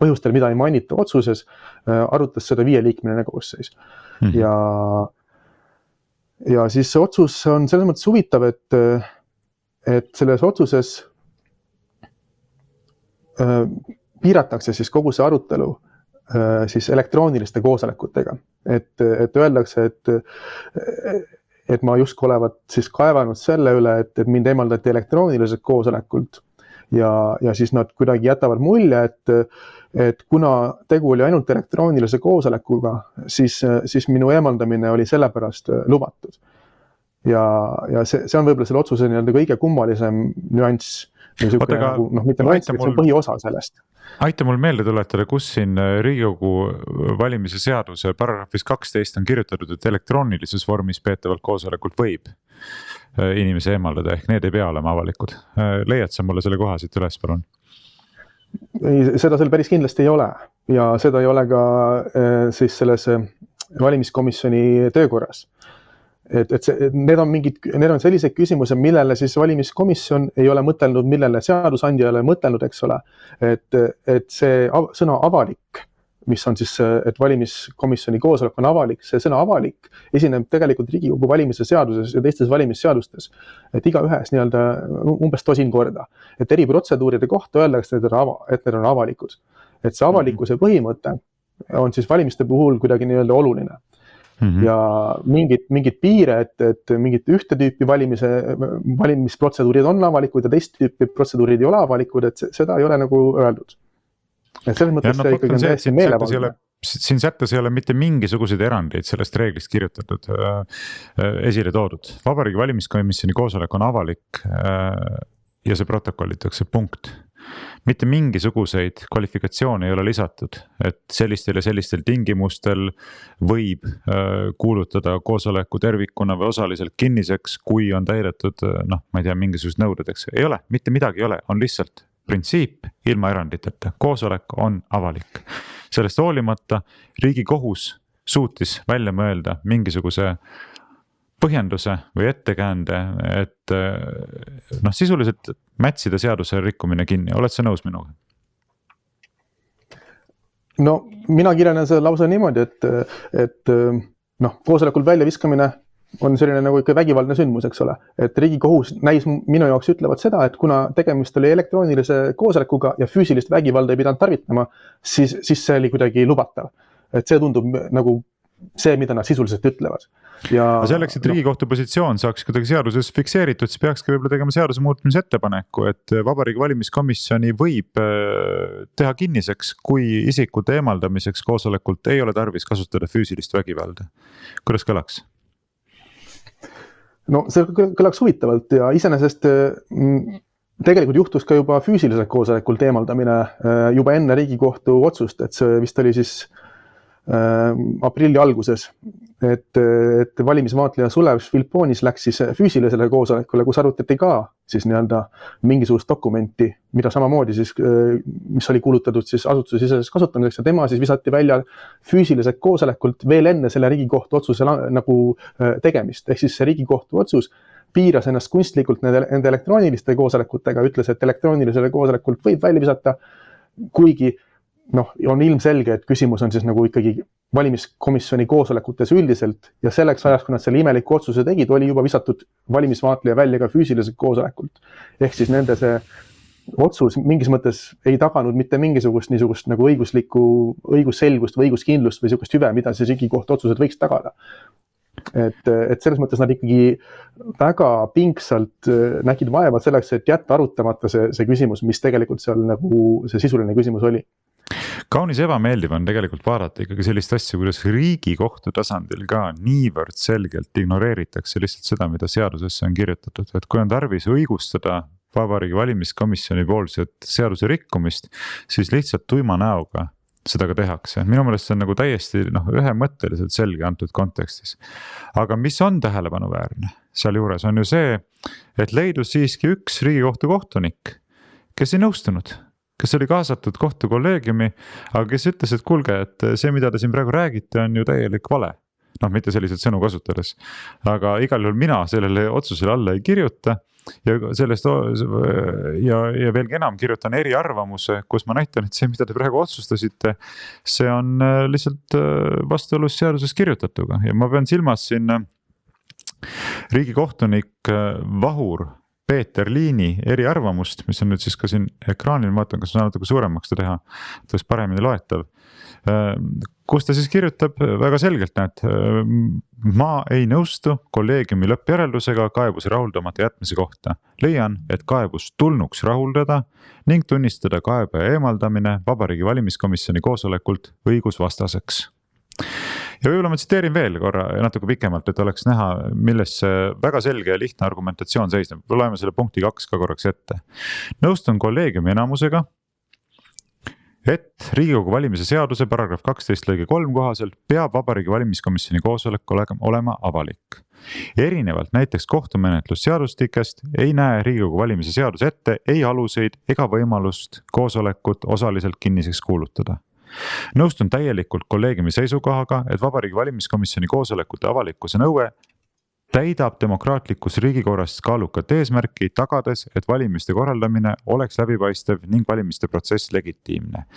põhjustel, mida ei mainita otsuses, arutas seda 5-liikmeline koosseis. Ja siis see otsus on selles mõttes huvitav, et selles otsuses piiratakse siis kogu see arutelu siis elektrooniliste koosolekutega. Et öeldakse, et ma justkui olevat siis kaevanud selle üle, et mind eemaldati elektrooniliselt koosolekult ja siis nad kuidagi jätavad mulje, et kuna tegu oli ainult elektroonilise koosolekuga, siis minu eemaldamine oli sellepärast lubatud. Ja see on võib-olla selle otsuse kõige kummalisem nüanss. Mitte nüanss, see on põhiosa sellest. Aita mul meelde tuletada, kus siin Riigikogu valimise seaduse paragrahvis 12 on kirjutatud, et elektroonilises vormis peetavalt koosolekult võib inimese eemaldada, ehk need ei pea olema avalikud. Leiad sa mulle selle koha siit üles, palun? Seda seal päris kindlasti ei ole ja seda ei ole ka siis selles valimiskomisjoni töökorras. Need on sellised küsimused, millele siis valimiskomisjon ei ole mõtelnud, millele seadusandja ei ole mõtelnud, eks ole. Et see sõna avalik, mis on siis, et valimiskomisjoni koosolek on avalik, see sõna avalik esineb tegelikult Riigikogu valimise seaduses ja teistes valimisseadustes. Et igaühes umbes 10 korda. Et eri protseduuride kohta öeldakse, et need on avalikud. Et see avalikkuse põhimõte on siis valimiste puhul kuidagi oluline. Ja mingid piire, et mingit ühte tüüpi valimisprotseduurid on avalikud ja teist tüüpi protseduurid ei ole avalikud, et seda ei ole nagu öeldud. Et selles mõttes see ikkagi on täiesti meelevaldne. Siin sättes ei ole mitte mingisuguseid erandeid sellest reeglist kirjutatud, esile toodud. Vabariigi valimiskomisjoni koosolek on avalik ja see protokollitakse, punkt. Mitte mingisuguseid kvalifikatsioone ei ole lisatud, et sellistel ja sellistel tingimustel võib kuulutada koosoleku tervikuna või osaliselt kinniseks, kui on täidetud, ma ei tea, mingisugused nõuded, eks. Ei ole, mitte midagi ei ole, on lihtsalt printsiip ilma eranditeta. Koosolek on avalik. Sellest hoolimata Riigikohus suutis välja mõelda mingisuguse põhjenduse või ettekäände, et sisuliselt mätsida seaduse rikkumine kinni. Oled sa nõus minuga? No mina kirjeldan seda lause niimoodi, et koosolekul väljaviskamine on selline nagu ikka vägivaldne sündmus, eks ole. Et Riigikohus näis minu jaoks ütlevad seda, et kuna tegemist oli elektroonilise koosolekuga ja füüsilist vägivalda ei pidanud tarvitama, siis see oli kuidagi lubatav. Et see tundub nagu see, mida nad sisuliselt ütlevad. Aga selleks, et Riigikohtu positsioon saaks kuidagi seaduses fikseeritud, siis peakski võib-olla tegema seaduse muutmise ettepaneku, et Vabariigi valimiskomisjoni võib teha kinniseks, kui isikute eemaldamiseks koosolekult ei ole tarvis kasutada füüsilist vägivalda. Kuidas kõlaks? No see kõlaks huvitavalt ja iseenesest tegelikult juhtus ka juba füüsiliselt koosolekult eemaldamine juba enne Riigikohtu otsust, et see vist oli siis aprilli alguses, et valimisvaatleja Sulev Švilponis läks siis füüsilisele koosolekule, kus arutati ka siis mingisugust dokumenti, mida samamoodi siis, mis oli kuulutatud siis asutusesiseseks kasutamiseks ja tema siis visati välja füüsiliselt koosolekult veel enne selle Riigikohtu otsuse nagu tegemist. Ehk siis see Riigikohtu otsus piiras ennast kunstlikult nende elektrooniliste koosolekutega, ütles, et elektroonilisele koosolekult võib välja visata, kuigi on ilmselge, et küsimus on siis nagu ikkagi valimiskomisjoni koosolekutes üldiselt ja selleks ajaks, kui nad selle imeliku otsuse tegid, oli juba visatud valimisvaatleja välja ka füüsiliselt koosolekult. Ehk siis nende see otsus mingis mõttes ei taganud mitte mingisugust niisugust nagu õigusselgust või õiguskindlust või niisugust hüve, mida siis Riigikohtu otsused võiks tagada. Et selles mõttes nad ikkagi väga pingsalt nägid vaeva selleks, et jätta arutamata see küsimus, mis tegelikult seal nagu see sisuline küsimus oli. Kaunis ebameeldiv on tegelikult vaadata ikkagi sellist asja, kuidas Riigikohtu tasandil ka niivõrd selgelt ignoreeritakse lihtsalt seda, mida seadusesse on kirjutatud. Et kui on tarvis õigustada Vabariigi valimiskomisjoni poolset seaduse rikkumist, siis lihtsalt tuima näoga seda ka tehakse. Minu meelest see on nagu täiesti ühemõtteliselt selge antud kontekstis. Aga mis on tähelepanuväärne seal juures on ju see, et leidus siiski üks Riigikohtu kohtunik, kes ei nõustunud, kes oli kaasatud kohtukolleegiumi, aga kes ütles, et kuulge, et see, mida te siin praegu räägite, on ju täielik vale. Mitte selliseid sõnu kasutades, aga igal juhul mina sellele otsusele alla ei kirjuta ja sellest ja veelgi enam kirjutan eriarvamuse, kus ma näitan, et see, mida te praegu otsustasite, see on lihtsalt vastuolus seaduses kirjutatuga ja ma pean silmas siin riigikohtunik Vahur Peeter Liini eriarvamust, mis on nüüd siis ka siin ekraanil, ma vaatan, kas ma saan natuke suuremaks ta teha, et oleks paremini loetav. Kus ta siis kirjutab väga selgelt, näed, ma ei nõustu kolleegiumi lõppjäreldusega kaebuse rahuldamata jätmise kohta. Leian, et kaebus tulnuks rahuldada ning tunnistada kaebaja eemaldamine Vabariigi Valimiskomisjoni koosolekult õigusvastaseks. Ja võib-olla ma tsiteerin veel korra natuke pikemalt, et oleks näha, milles see väga selge ja lihtne argumentatsioon seisneb. Loeme selle punkti 2 ka korraks ette. Nõustun kolleegiumi enamusega, et Riigikogu valimise seaduse paragrahv 12 lõige 3 kohaselt peab Vabariigi Valimiskomisjoni koosolek olema avalik. Erinevalt näiteks kohtumenetlusseadustikest ei näe Riigikogu valimise seadus ette ei aluseid ega võimalust koosolekut osaliselt kinniseks kuulutada. Nõustun täielikult kolleegiumi seisukohaga, et Vabariigi Valimiskomisjoni koosolekute avalikkuse nõue täidab demokraatlikus riigikorrast kaalukat eesmärki, tagades, et valimiste korraldamine oleks läbipaistev ning valimiste protsess legitiimne.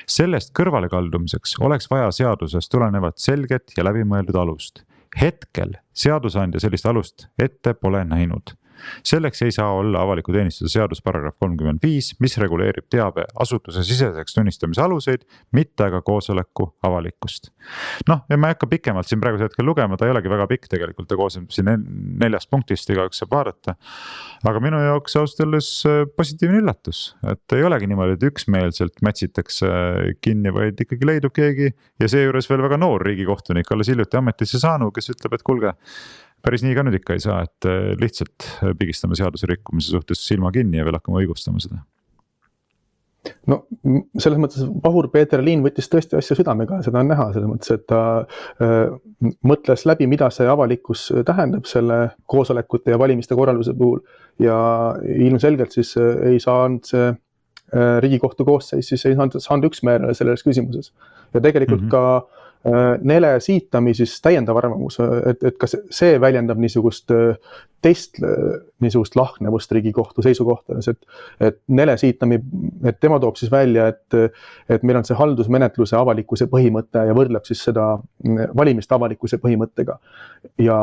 Sellest kõrvalekaldumiseks oleks vaja seadusest tulenevat selget ja läbimõeldud alust. Hetkel seadusandja sellist alust ette pole näinud. Selleks ei saa olla avaliku teenistuse seadus paragrahv 35, mis reguleerib teabe asutuse siseseks tunnistamise aluseid, mitte aga koosoleku avalikkust. Ja ma ei hakka pikemalt siin praegusel hetkel lugema, ta ei olegi väga pikk tegelikult, ta koosneb siin 4 punktist, igaüks saab vaadata. Aga minu jaoks ausalt öeldes positiivne üllatus, et ei olegi niimoodi, et üksmeelselt mätsitakse kinni, vaid ikkagi leidub keegi ja seejuures veel väga noor riigikohtunik, alles hiljuti ametisse saanu, kes ütleb, et kuulge, päris nii ka nüüd ikka ei saa, et lihtsalt pigistame seaduse rikkumise suhtes silma kinni ja veel hakkame õigustama seda. No selles mõttes Vahur Peeter Liin võttis tõesti asja südamega, seda on näha selles mõttes, et ta mõtles läbi, mida see avalikkus tähendab selle koosolekute ja valimiste korralduse puhul ja ilmselgelt siis ei saanud see Riigikohtu koosseis, siis ei saanud üksmeelele selles küsimuses ja tegelikult ka Nele Siitami siis täiendav arvamus, et kas see väljendab niisugust teist niisugust lahknevust Riigikohtu seisukohtades, et Nele Siitami, et tema toob siis välja, et meil on see haldusmenetluse avalikkuse põhimõte ja võrdleb siis seda valimiste avalikkuse põhimõttega ja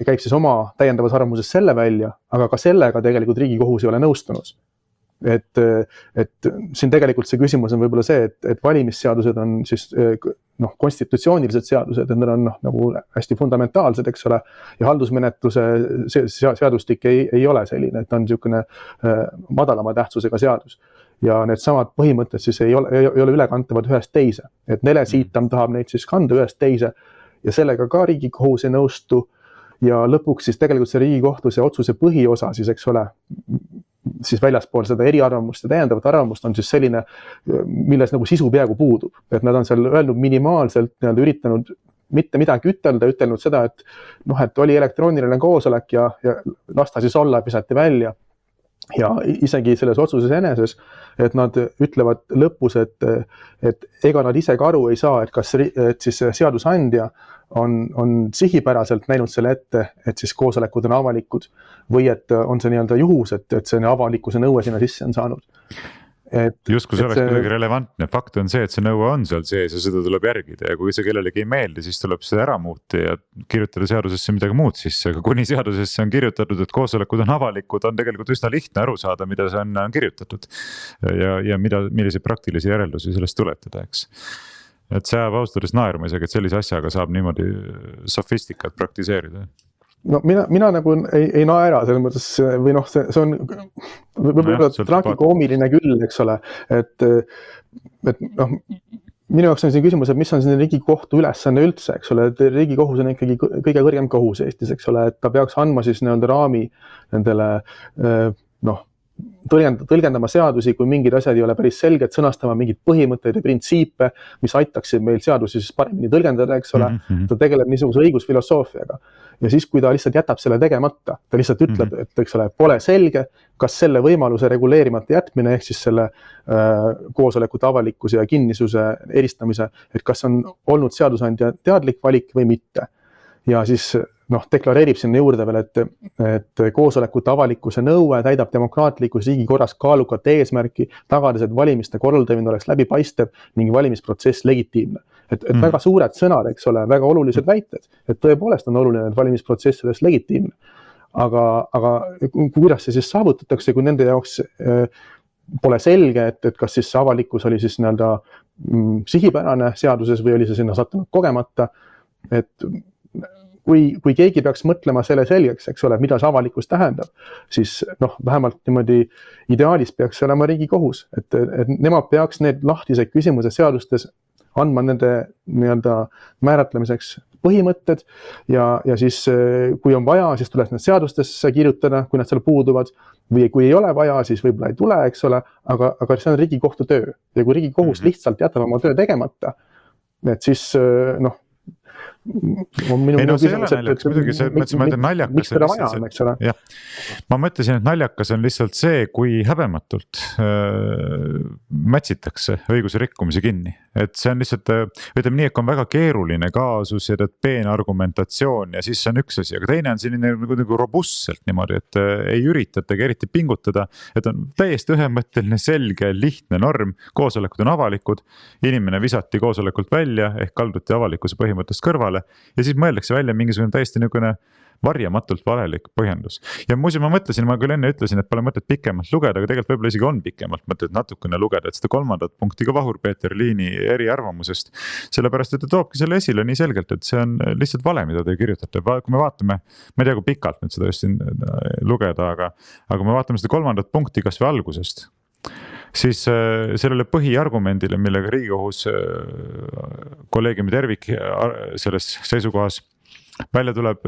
käib siis oma täiendavas arvamuses selle välja, aga ka sellega tegelikult Riigikohus ei ole nõustunud. Et siin tegelikult see küsimus on võib-olla see, et valimisseadused on siis konstitutsioonilised seadused, et need on nagu hästi fundamentaalsed, eks ole, ja haldusmenetluse seadustik ei ole selline, et ta on niisugune madalama tähtsusega seadus. Ja need samad põhimõtted siis ei ole ülekantavad ühest teise, et Nele Siitam tahab neid siis kanda ühest teise ja sellega ka Riigikohus ei nõustu ja lõpuks siis tegelikult see Riigikohtu see otsuse põhiosa siis, eks ole, siis väljaspool seda eriarvamust ja täiendavat arvamust on siis selline, milles nagu sisu peaaegu puudub. Et nad on seal öelnud minimaalselt, üritanud mitte midagi ütelnud seda, et oli elektrooniline koosolek ja las ta siis olla, visati välja. Ja isegi selles otsuses eneses, et nad ütlevad lõpus, et ega nad ise ka aru ei saa, et siis seadusandja on sihipäraselt näinud selle ette, et siis koosolekud on avalikud või et on see nii-öelda juhus, et see avalikkuse nõue sinna sisse on saanud. Justkui see oleks kuidagi relevantne. Fakt on see, et see nõue on seal sees ja seda tuleb järgida ja kui see kellelegi ei meeldi, siis tuleb see ära muuta ja kirjutada seadusesse midagi muud sisse. Aga kuni seadusesse on kirjutatud, et koosolekud on avalikud, on tegelikult üsna lihtne aru saada, mida see on kirjutatud ja milliseid praktilisi järeldusi sellest tuletada, eks. Et see ajab ausalt naerma isegi, et sellise asjaga saab niimoodi sofistikat praktiseerida. No mina nagu ei naera selles mõttes või see on võib-olla tragikoomiline küll, eks ole, et minu jaoks on siin küsimus, et mis on siin Riigikohtu ülesanne üldse, eks ole, et Riigikohus on ikkagi kõige kõrgem kohus Eestis, eks ole, et ta peaks andma siis nii-öelda raami nendele tõlgendama seadusi, kui mingid asjad ei ole päris selged, sõnastama mingid põhimõtteid ja printsiipe, mis aitaksid meil seadusi siis paremini tõlgendada, eks ole, ta tegeleb niisuguse õigusfilosoofiaga. Ja siis, kui ta lihtsalt jätab selle tegemata, ta lihtsalt ütleb, et eks ole, pole selge, kas selle võimaluse reguleerimata jätmine ehk siis selle koosolekute avalikkuse ja kinnisuse eristamise, et kas on olnud seadusandja teadlik valik või mitte. Ja siis deklareerib sinna juurde veel, et koosolekute avalikkuse nõue täidab demokraatlikus riigikorras kaalukat eesmärki, tagades, et valimiste korraldamine oleks läbipaistev ning valimisprotsess legitiimne. Et väga suured sõnad, eks ole, väga olulised väited, et tõepoolest on oluline, et valimisprotsess oleks legitiimne. Aga kuidas see siis saavutatakse, kui nende jaoks pole selge, et kas siis avalikkus oli siis nii-öelda sihipärane seaduses või oli see sinna sattunud kogemata, et kui keegi peaks mõtlema selle selgeks, eks ole, mida see avalikkus tähendab, siis vähemalt niimoodi ideaalis peaks olema Riigikohus, et nemad peaks need lahtised küsimused seadustes andma nende nii-öelda määratlemiseks põhimõtted ja siis kui on vaja, siis tuleks need seadustesse kirjutada, kui nad seal puuduvad, või kui ei ole vaja, siis võib-olla ei tule, eks ole, aga see on Riigikohtu töö ja kui Riigikohus lihtsalt jätab oma töö tegemata, et siis on minu küsimus, ma mõtlesin, et naljakas on lihtsalt see, kui häbematult mätsitakse õiguse rikkumisi kinni, et see on lihtsalt, ütleme nii, et on väga keeruline kaasus ja peen argumentatsioon ja siis see on üks asi, aga teine on selline nagu robustselt niimoodi, et ei üritatagi eriti pingutada, et on täiesti ühemõtteline, selge, lihtne norm, koosolekud on avalikud, inimene visati koosolekult välja ehk kalduti avalikkuse põhimõttest kõrvale ja siis mõeldakse välja mingisugune täiesti niisugune varjamatult valelik põhjendus. Ja muuseas ma mõtlesin, ma küll enne ütlesin, et pole mõtet pikemalt lugeda, aga tegelikult võib-olla isegi on pikemalt mõtet natukene lugeda, et seda 3. punkti ka Vahur-Peeter Liini eriarvamusest, sellepärast, et ta toobki selle esile nii selgelt, et see on lihtsalt vale, mida te kirjutate. Kui me vaatame, ma ei tea, kui pikalt nüüd seda just siin lugeda, aga kui me vaatame seda 3. punkti kas või algusest, siis sellele põhiargumendile, millega Riigikohus kolleegiumi tervik selles seisukohas välja tuleb,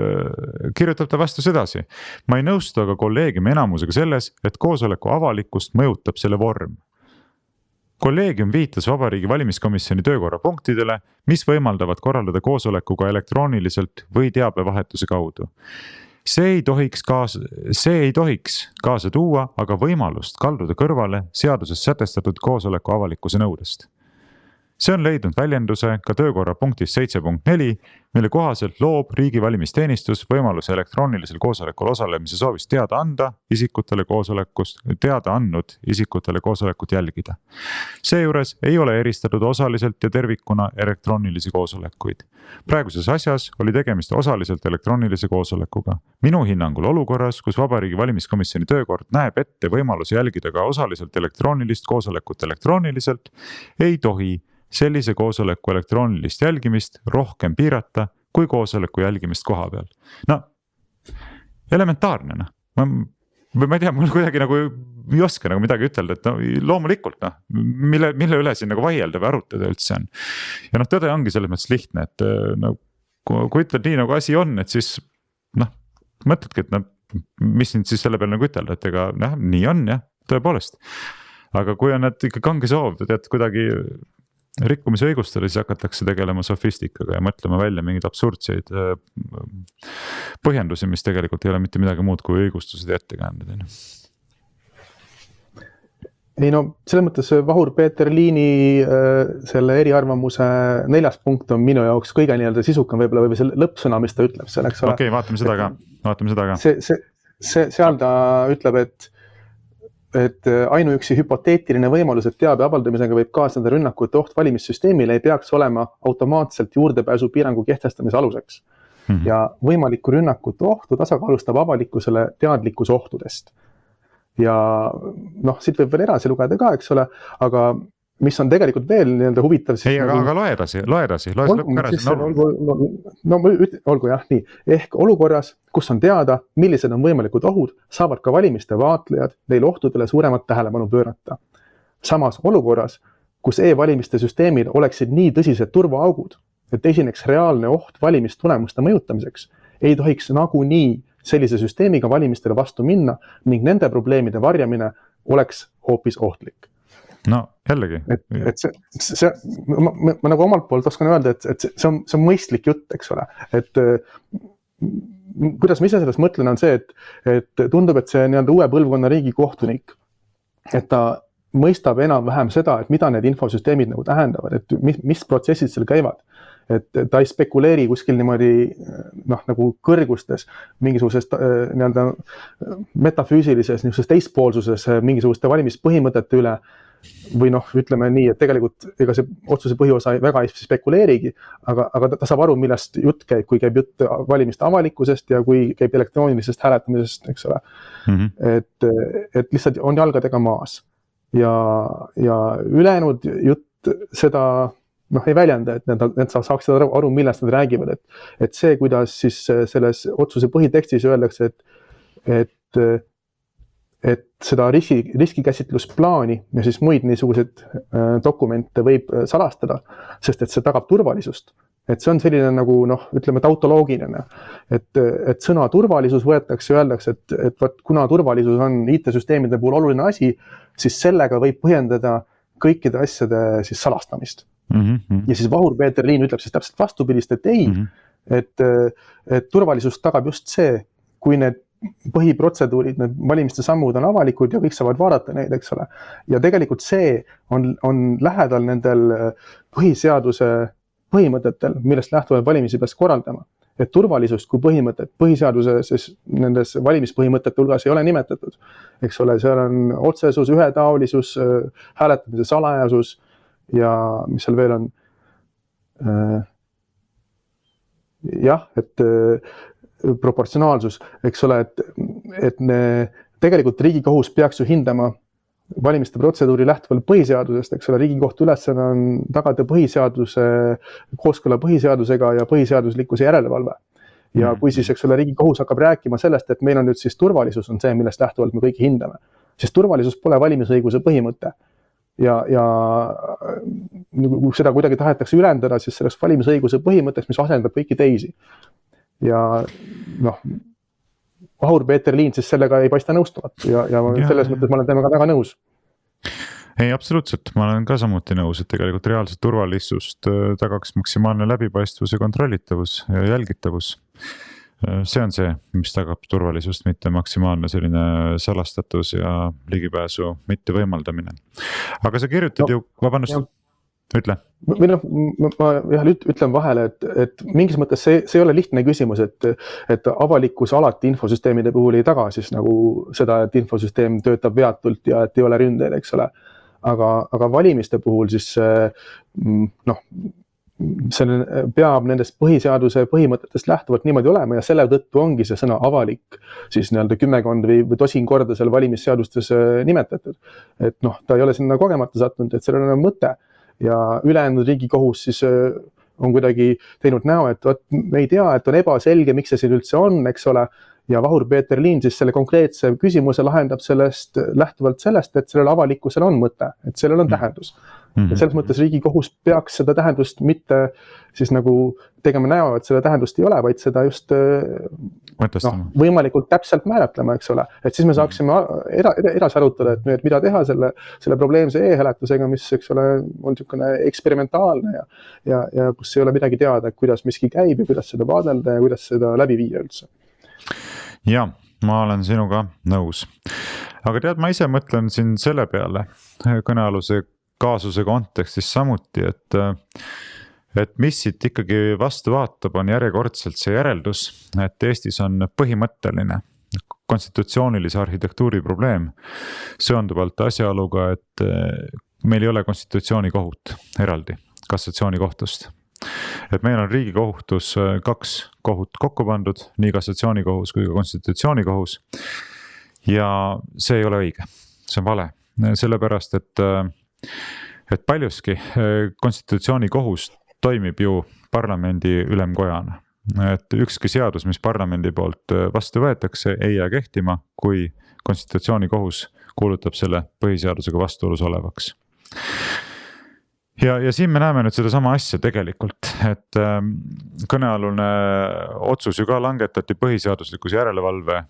kirjutab ta vastu sedasi. Ma ei nõustu aga kolleegiumi enamusega selles, et koosoleku avalikkust mõjutab selle vorm. Kolleegium viitas Vabariigi Valimiskomisjoni töökorra punktidele, mis võimaldavad korraldada koosolekuga elektrooniliselt või teabevahetuse kaudu. See ei tohiks kaasa tuua aga võimalust kalduda kõrvale seaduses sätestatud koosoleku avalikkuse nõudest. See on leidnud väljenduse ka töökorra punktis 7.4, mille kohaselt loob riigi valimisteenistus võimaluse elektroonilisel koosolekul osalemise soovist teada andnud isikutele koosolekut jälgida. Seejuures ei ole eristatud osaliselt ja tervikuna elektroonilisi koosolekuid. Praeguses asjas oli tegemist osaliselt elektroonilise koosolekuga. Minu hinnangul olukorras, kus Vabariigi Valimiskomisjoni töökord näeb ette võimaluse jälgida ka osaliselt elektroonilist koosolekut elektrooniliselt, ei tohi sellise koosoleku elektroonilist jälgimist rohkem piirata kui koosoleku jälgimist koha peal. Elementaarne. Ma ei tea, mul kuidagi nagu ei oska nagu midagi ütelda, et loomulikult, mille üle siin nagu vaielda või arutada üldse on. Ja tõde ongi selles mõttes lihtne, et kui ütled nii nagu asi on, et siis mõtledki, et mis nüüd siis selle peale nagu ütelda, et ega nii on jah, tõepoolest. Aga kui on ikka kange soov, tead kuidagi rikkumise õigustada, siis hakatakse tegelema sofistikaga ja mõtlema välja mingeid absurdseid põhjendusi, mis tegelikult ei ole mitte midagi muud kui õigustused ja ettekäänded. Ei selles mõttes Vahur-Peeter Liini selle eriarvamuse 4. punkt on minu jaoks kõige nii-öelda sisukam võib-olla või selle lõppsõna, mis ta ütleb seal, eks ole. Okei, vaatame seda ka. Seal ta ütleb, et ainuüksi hüpoteetiline võimalus, et teabe avaldamisega võib kaasneda rünnakute oht valimissüsteemile, ei peaks olema automaatselt juurdepääsu piirangu kehtestamise aluseks. Ja võimalikku rünnakute ohtu tasakaalustab avalikkusele teadlikkus ohtudest. Ja siit võib veel edasi lugeda ka, eks ole, aga mis on tegelikult veel nii-öelda huvitav. Ei, aga loe edasi. Olgu jah, nii. Ehk olukorras, kus on teada, millised on võimalikud ohud, saavad ka valimiste vaatlejad neil ohtudele suuremat tähelepanu pöörata. Samas olukorras, kus e-valimiste süsteemil oleksid nii tõsised turvaaugud, et esineks reaalne oht valimistulemuste mõjutamiseks, ei tohiks nagunii sellise süsteemiga valimistele vastu minna ning nende probleemide varjamine oleks hoopis ohtlik. Jällegi. Ma nagu omalt poolt oskan öelda, et see on mõistlik jutt, eks ole. Et kuidas ma ise sellest mõtlen on see, et tundub, et see nii-öelda uue põlvkonna riigikohtunik, et ta mõistab enam-vähem seda, et mida need infosüsteemid nagu tähendavad, et mis protsessid seal käivad. Et ta ei spekuleeri kuskil niimoodi nagu kõrgustes mingisugusest nii-öelda metafüüsilises niisuguses teispoolsuses mingisuguste valimispõhimõtete üle või ütleme nii, et tegelikult ega see otsuse põhiosa väga ei spekuleerigi, aga ta saab aru, millest jutt käib, kui käib jutt valimiste avalikkusest ja kui käib elektroonilisest hääletamisest, eks ole. Et lihtsalt on jalgadega maas ja ülejäänud jutt seda ei väljenda, et need saaksid aru, millest nad räägivad, et see, kuidas siis selles otsuse põhitekstis öeldakse, et seda riskikäsitlusplaani ja siis muid niisuguseid dokumente võib salastada, sest et see tagab turvalisust. Et see on selline nagu ütleme tautoloogiline, et sõna turvalisus võetakse ja öeldakse, et kuna turvalisus on IT-süsteemide puhul oluline asi, siis sellega võib põhjendada kõikide asjade siis salastamist. Ja siis Vahur-Peeter Liin ütleb siis täpselt vastupidist, et ei, et turvalisust tagab just see, kui need põhiprotseduurid, need valimiste sammud on avalikud ja kõik saavad vaadata neid, eks ole. Ja tegelikult see on lähedal nendel põhiseaduse põhimõtetel, millest lähtuvalt valimisi peaks korraldama. Et turvalisust kui põhimõtet põhiseaduse siis nendes valimispõhimõtete hulgas ei ole nimetatud. Eks ole, seal on otsesus, ühetaolisus, hääletamise salajasus ja mis seal veel on? Jah, et proportsionaalsus, eks ole, et tegelikult Riigikohus peaks ju hindama valimiste protseduuri lähtuvalt põhiseadusest, eks ole, Riigikohtu ülesanne on tagada põhiseaduse kooskõla põhiseadusega ja põhiseaduslikkuse järelevalve. Ja kui siis, eks ole, Riigikohus hakkab rääkima sellest, et meil on nüüd siis turvalisus on see, millest lähtuvalt me kõiki hindame, siis turvalisus pole valimisõiguse põhimõte. Ja seda kuidagi tahetakse ülendada siis selleks valimisõiguse põhimõtteks, mis asendab kõiki teisi. Ja Vahur-Peeter Liin siis sellega ei paista nõustuvat ja selles mõttes ma olen temaga väga nõus. Ei, absoluutselt. Ma olen ka samuti nõus, et tegelikult reaalset turvalisust tagaks maksimaalne läbipaistvus ja kontrollitavus ja jälgitavus. See on see, mis tagab turvalisust, mitte maksimaalne selline salastatus ja ligipääsu mitte võimaldamine. Aga sa kirjutad ju, vabandust, ütle. Ma ütlen vahele, et mingis mõttes see ei ole lihtne küsimus, et avalikkus alati infosüsteemide puhul ei taga siis nagu seda, et infosüsteem töötab veatult ja et ei ole ründeid, eks ole. Aga valimiste puhul siis see peab nendest põhiseaduse põhimõtetest lähtuvalt niimoodi olema ja selle tõttu ongi see sõna avalik siis nii-öelda 10 või tosin korda seal valimisseadustes nimetatud. Et ta ei ole sinna kogemata sattunud, et sellel on mõte. Ja ülejäänud Riigikohus siis on kuidagi teinud näo, et me ei tea, et on ebaselge, miks see siin üldse on, eks ole. Ja Vahur-Peeter Liin siis selle konkreetse küsimuse lahendab sellest lähtuvalt sellest, et sellel avalikkusel on mõte, et sellel on tähendus. Ja selles mõttes Riigikohus peaks seda tähendust mitte siis nagu tegema näo, et seda tähendust ei ole, vaid seda just võimalikult täpselt määratlema, eks ole. Et siis me saaksime edasi arutada, et mida teha selle probleemse e-hääletusega, mis, eks ole, on niisugune eksperimentaalne ja kus ei ole midagi teada, kuidas miski käib ja kuidas seda vaadelda ja kuidas seda läbi viia üldse. Ja, ma olen sinuga nõus. Aga tead, ma ise mõtlen siin selle peale kõnealuse kaasuse kontekstis samuti, et mis siit ikkagi vastu vaatab, on järjekordselt see järeldus, et Eestis on põhimõtteline konstitutsioonilise arhitektuuri probleem seonduvalt asjaoluga, et meil ei ole konstitutsioonikohut eraldi kassatsioonikohtust. Et meil on Riigikohtus 2 kohut kokku pandud, nii kassatsioonikohus kui ka konstitutsioonikohus. Ja see ei ole õige, see on vale, sellepärast, et paljuski konstitutsioonikohus toimib ju parlamendi ülemkojana. Et ükski seadus, mis parlamendi poolt vastu võetakse, ei jää kehtima, kui konstitutsioonikohus kuulutab selle põhiseadusega vastuolus olevaks. Ja siin me näeme nüüd seda sama asja tegelikult, et kõnealune otsus ju ka langetati põhiseaduslikkuse järelevalve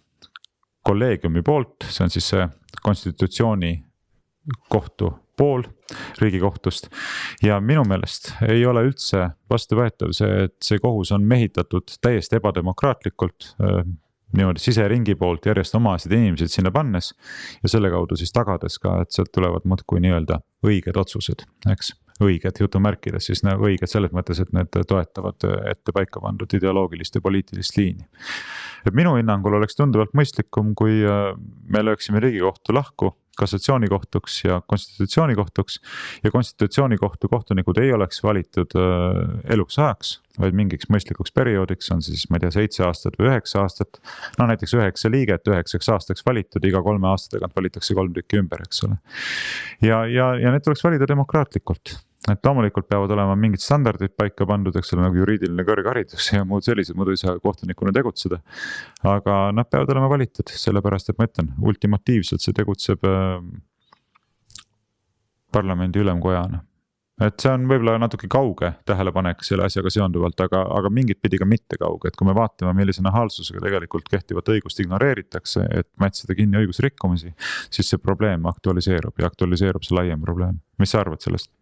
kolleegiumi poolt, see on siis see konstitutsiooni kohtu pool Riigikohtust. Ja minu meelest ei ole üldse vastuvõetav see, et see kohus on mehitatud täiesti ebademokraatlikult, niimoodi siseringi poolt järjest omasid inimesed sinna pannes ja selle kaudu siis tagades ka, et sealt tulevad muudkui nii-öelda õiged otsused, eks. Õiged jutumärkides siis õiged selles mõttes, et need toetavad ette paika pandud ideoloogilist ja poliitilist liini. Et minu hinnangul oleks tunduvalt mõistlikum, kui me lööksime Riigikohtu lahku kassatsioonikohtuks ja konstitutsioonikohtuks ja konstitutsioonikohtu kohtunikud ei oleks valitud eluks ajaks, vaid mingiks mõistlikuks perioodiks, on siis, ma ei tea, 7 aastat või 9 aastat. No näiteks 9 liiget 9 aastaks valitud, iga 3 aasta tagant valitakse 3 tükki ümber, eks ole. Ja need tuleks valida demokraatlikult. Et loomulikult peavad olema mingid standardid paika pandud, eks ole, nagu juriidiline kõrgharidus ja muud sellised, muidu ei saa kohtunikuna tegutseda. Aga nad peavad olema valitud, sellepärast et ma ütlen, ultimatiivselt see tegutseb parlamendi ülemkojana. Et see on võib-olla natuke kauge tähelepanek selle asjaga seonduvalt, aga mingit pidi ka mitte kauge, et kui me vaatame, millise nahaalsusega tegelikult kehtivat õigust ignoreeritakse, et mätsida kinni õigusrikkumisi, siis see probleem aktualiseerub ja aktualiseerub see laiem probleem. Mis sa arvad sellest?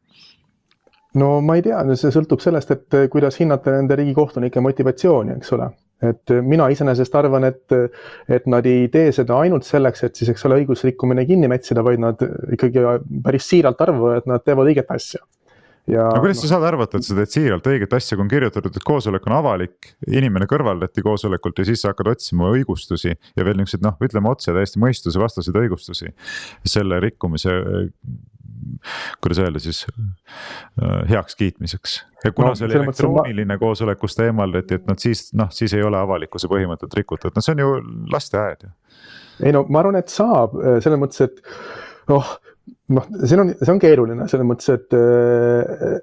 No ma ei tea, see sõltub sellest, et kuidas hinnata nende riigikohtunike motivatsiooni, eks ole. Et mina iseenesest arvan, et nad ei tee seda ainult selleks, et siis, eks ole, õigusrikkumine kinni mätsida, vaid nad ikkagi päris siiralt arvavad, et nad teevad õiget asja. Ja, no kuidas sa saad arvata, et sa teed siiralt õiget asja, kui on kirjutatud, et koosolek on avalik, inimene kõrvaldati koosolekult ja siis sa hakkad otsima õigustusi ja veel niisugused, ütleme otse täiesti mõistuse vastaseid õigustusi selle rikkumise, kuidas öelda siis, heaks kiitmiseks. Ja kuna see oli elektrooniline koosolek, kus ta eemaldati, et siis ei ole avalikkuse põhimõtet rikutud. No see on ju lasteaed. Ei no ma arvan, et saab selles mõttes, et see on keeruline selles mõttes, et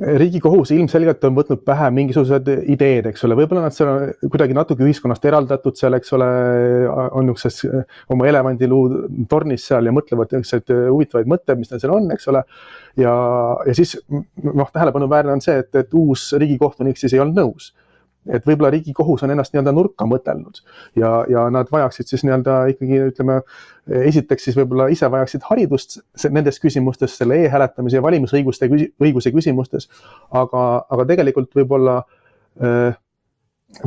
Riigikohus ilmselgelt on võtnud pähe mingisugused ideed, eks ole, võib-olla nad seal kuidagi natuke ühiskonnast eraldatud seal, eks ole, on niisuguses oma elevandiluu tornis seal ja mõtlevad niisuguseid huvitavaid mõtteid, mis neil seal on, eks ole. Ja siis tähelepanuväärne on see, et uus riigikohtunik siis ei olnud nõus. Et võib-olla Riigikohus on ennast nii-öelda nurka mõtelnud ja nad vajaksid siis nii-öelda ikkagi, ütleme, esiteks siis võib-olla ise vajaksid haridust nendes küsimustes, selle e-hääletamise ja valimisõiguse küsimustes, aga tegelikult võib-olla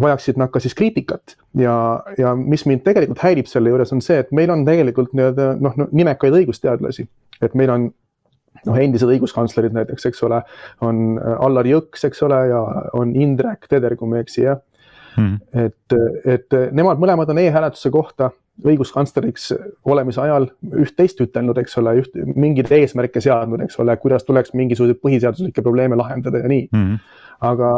vajaksid nad ka siis kriitikat ja mis mind tegelikult häirib selle juures on see, et meil on tegelikult nii-öelda nimekaid õigusteadlasi, et meil on endised õiguskantslerid näiteks, eks ole, on Allar Jõks, eks ole, ja on Indrek Teder, kui me eksi, jah. Et nemad mõlemad on e-hääletuse kohta õiguskantsleriks olemise ajal üht-teist ütelnud, eks ole, mingid eesmärke seadnud, eks ole, kuidas tuleks mingisuguseid põhiseaduslikke probleeme lahendada ja nii. Aga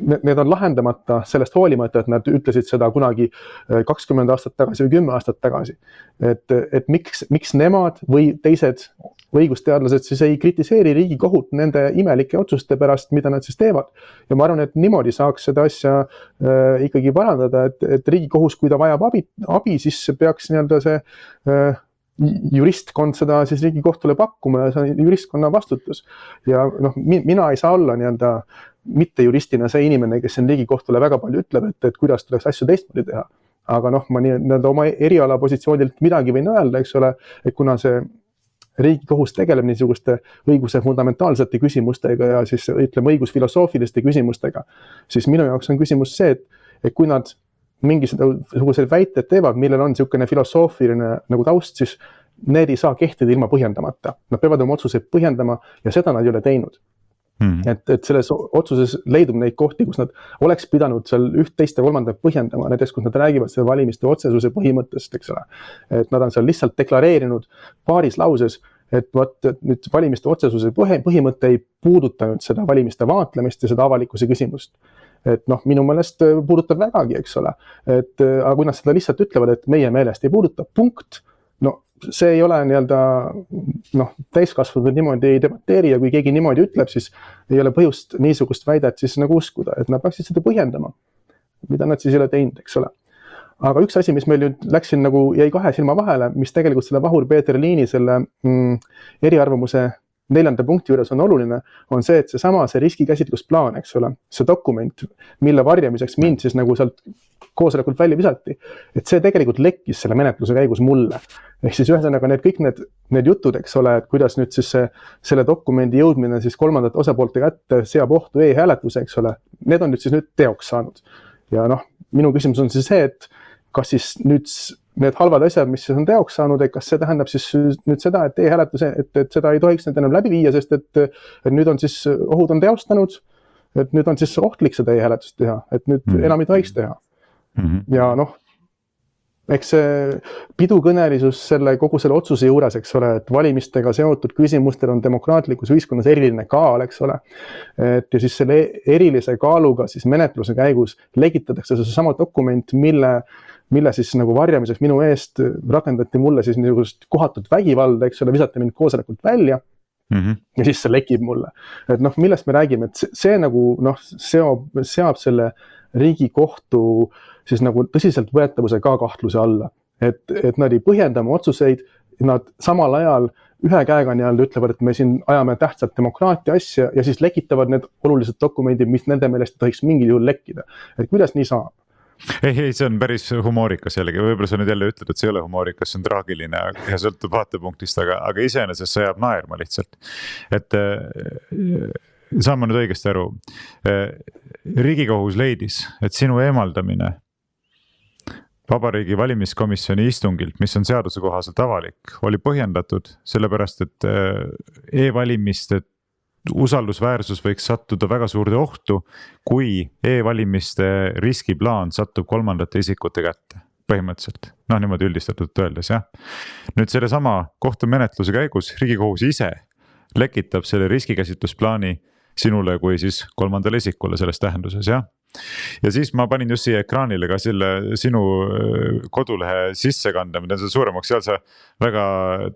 need on lahendamata sellest hoolimata, et nad ütlesid seda kunagi 20 aastat tagasi või 10 aastat tagasi. Et miks nemad või teised õigusteadlased siis ei kritiseeri Riigikohut nende imelike otsuste pärast, mida nad siis teevad. Ja ma arvan, et niimoodi saaks seda asja ikkagi parandada, et Riigikohus, kui ta vajab abi, siis peaks nii-öelda see juristkond seda siis Riigikohtule pakkuma ja see on juristkonna vastutus. Ja mina ei saa olla nii-öelda mitte juristina see inimene, kes on Riigikohtule väga palju ütleb, et kuidas tuleks asju teistmoodi teha. Aga ma nii-öelda oma eriala positsioonilt midagi võin öelda, eks ole, et kuna see Riigikohus tegeleb niisuguste õiguse fundamentaalsete küsimustega ja siis ütleme õigusfilosoofiliste küsimustega, siis minu jaoks on küsimus see, et kui nad mingisugused väited teevad, millel on niisugune filosoofiline nagu taust, siis need ei saa kehtida ilma põhjendamata. Nad peavad oma otsuseid põhjendama ja seda nad ei ole teinud. Et selles otsuses leidub neid kohti, kus nad oleks pidanud seal üht, teist ja kolmandat põhjendama, näiteks kus nad räägivad selle valimiste otsesuse põhimõttest, eks ole. Et nad on seal lihtsalt deklareerinud paaris lauses, et nüüd valimiste otsesuse põhimõte ei puudutanud seda valimiste vaatlemist ja seda avalikkuse küsimust. Et minu meelest puudutab vägagi, eks ole. Aga kui nad seda lihtsalt ütlevad, et meie meelest ei puuduta, punkt, see ei ole nii-öelda täiskasvanud niimoodi ei debateeri ja kui keegi niimoodi ütleb, siis ei ole põhjust niisugust väidet siis nagu uskuda, et nad peaksid seda põhjendama, mida nad siis ei ole teinud, eks ole. Aga üks asi, mis meil nüüd läksin jäi 2 silma vahele, mis tegelikult selle Vahur Peeter Liini selle eriarvamuse 4. punkti juures on oluline, on see, et see riskikäsitlusplaan, eks ole, see dokument, mille varjamiseks mind siis nagu sealt koosolekult välja visati, et see tegelikult lekkis selle menetluse käigus mulle. Ehk siis ühesõnaga kõik need jutud, eks ole, et kuidas nüüd siis selle dokumendi jõudmine siis kolmandate osapoolte kätte seab ohtu e-hääletuse, eks ole, need on nüüd teoks saanud. ja noh, minu küsimus on siis see, et kas siis nüüd need halvad asjad, mis on teoks saanud, et kas see tähendab siis nüüd seda, et e-hääletuse, et seda ei tohiks nüüd enam läbi viia, sest et nüüd on siis ohud on teostanud, et nüüd on siis ohtlik seda e-hääletust teha, et nüüd enam ei tohiks teha. Ja noh, eks see pidukõnelisus kogu selle otsuse juures, eks ole, et valimistega seotud küsimustel on demokraatlikus ühiskonnas eriline kaal, eks ole. Et ja siis selle erilise kaaluga siis menetluse käigus legitatakse see sama dokument, mille siis nagu varjamiseks minu eest rakendati mulle siis niisugust kohatut vägivalda, eks ole, visati mind koosolekult välja ja siis see lekib mulle. Et noh, millest me räägime, et see nagu noh, seab selle Riigikohtu siis nagu tõsiselt võetavuse ka kahtluse alla, et nad ei põhjenda oma otsuseid, nad samal ajal ühe käega nii-öelda ütlevad, et me siin ajame tähtsat demokraatia asja ja siis lekitavad need olulised dokumendid, mis nende meelest tohiks mingil juhul lekkida. Et kuidas nii saab? Ei, see on päris humoorikas jällegi, võib-olla sa nüüd jälle ütled, et see ei ole humoorikas, see on traagiline ja sõltub vaatepunktist, aga iseenesest see jääb naerma lihtsalt. Et saan ma nüüd õigesti aru, Riigikohus leidis, et sinu eemaldamine Vabariigi Valimiskomisjoni istungilt, mis on seaduse kohaselt avalik, oli põhjendatud sellepärast, et e-valimiste usaldusväärsus võiks sattuda väga suurde ohtu, kui e-valimiste riskiplaan satub kolmandate isikute kätte, põhimõtteliselt. Noh, niimoodi üldistatult öeldes, jah. Nüüd selle sama kohtumenetluse käigus Riigikohus ise lekitab selle riskikäsitlusplaani sinule kui siis kolmandale isikule selles tähenduses, jah. Ja siis ma panin just siia ekraanile ka selle sinu kodulehe sissekande, mida sa suuremaks seal sa väga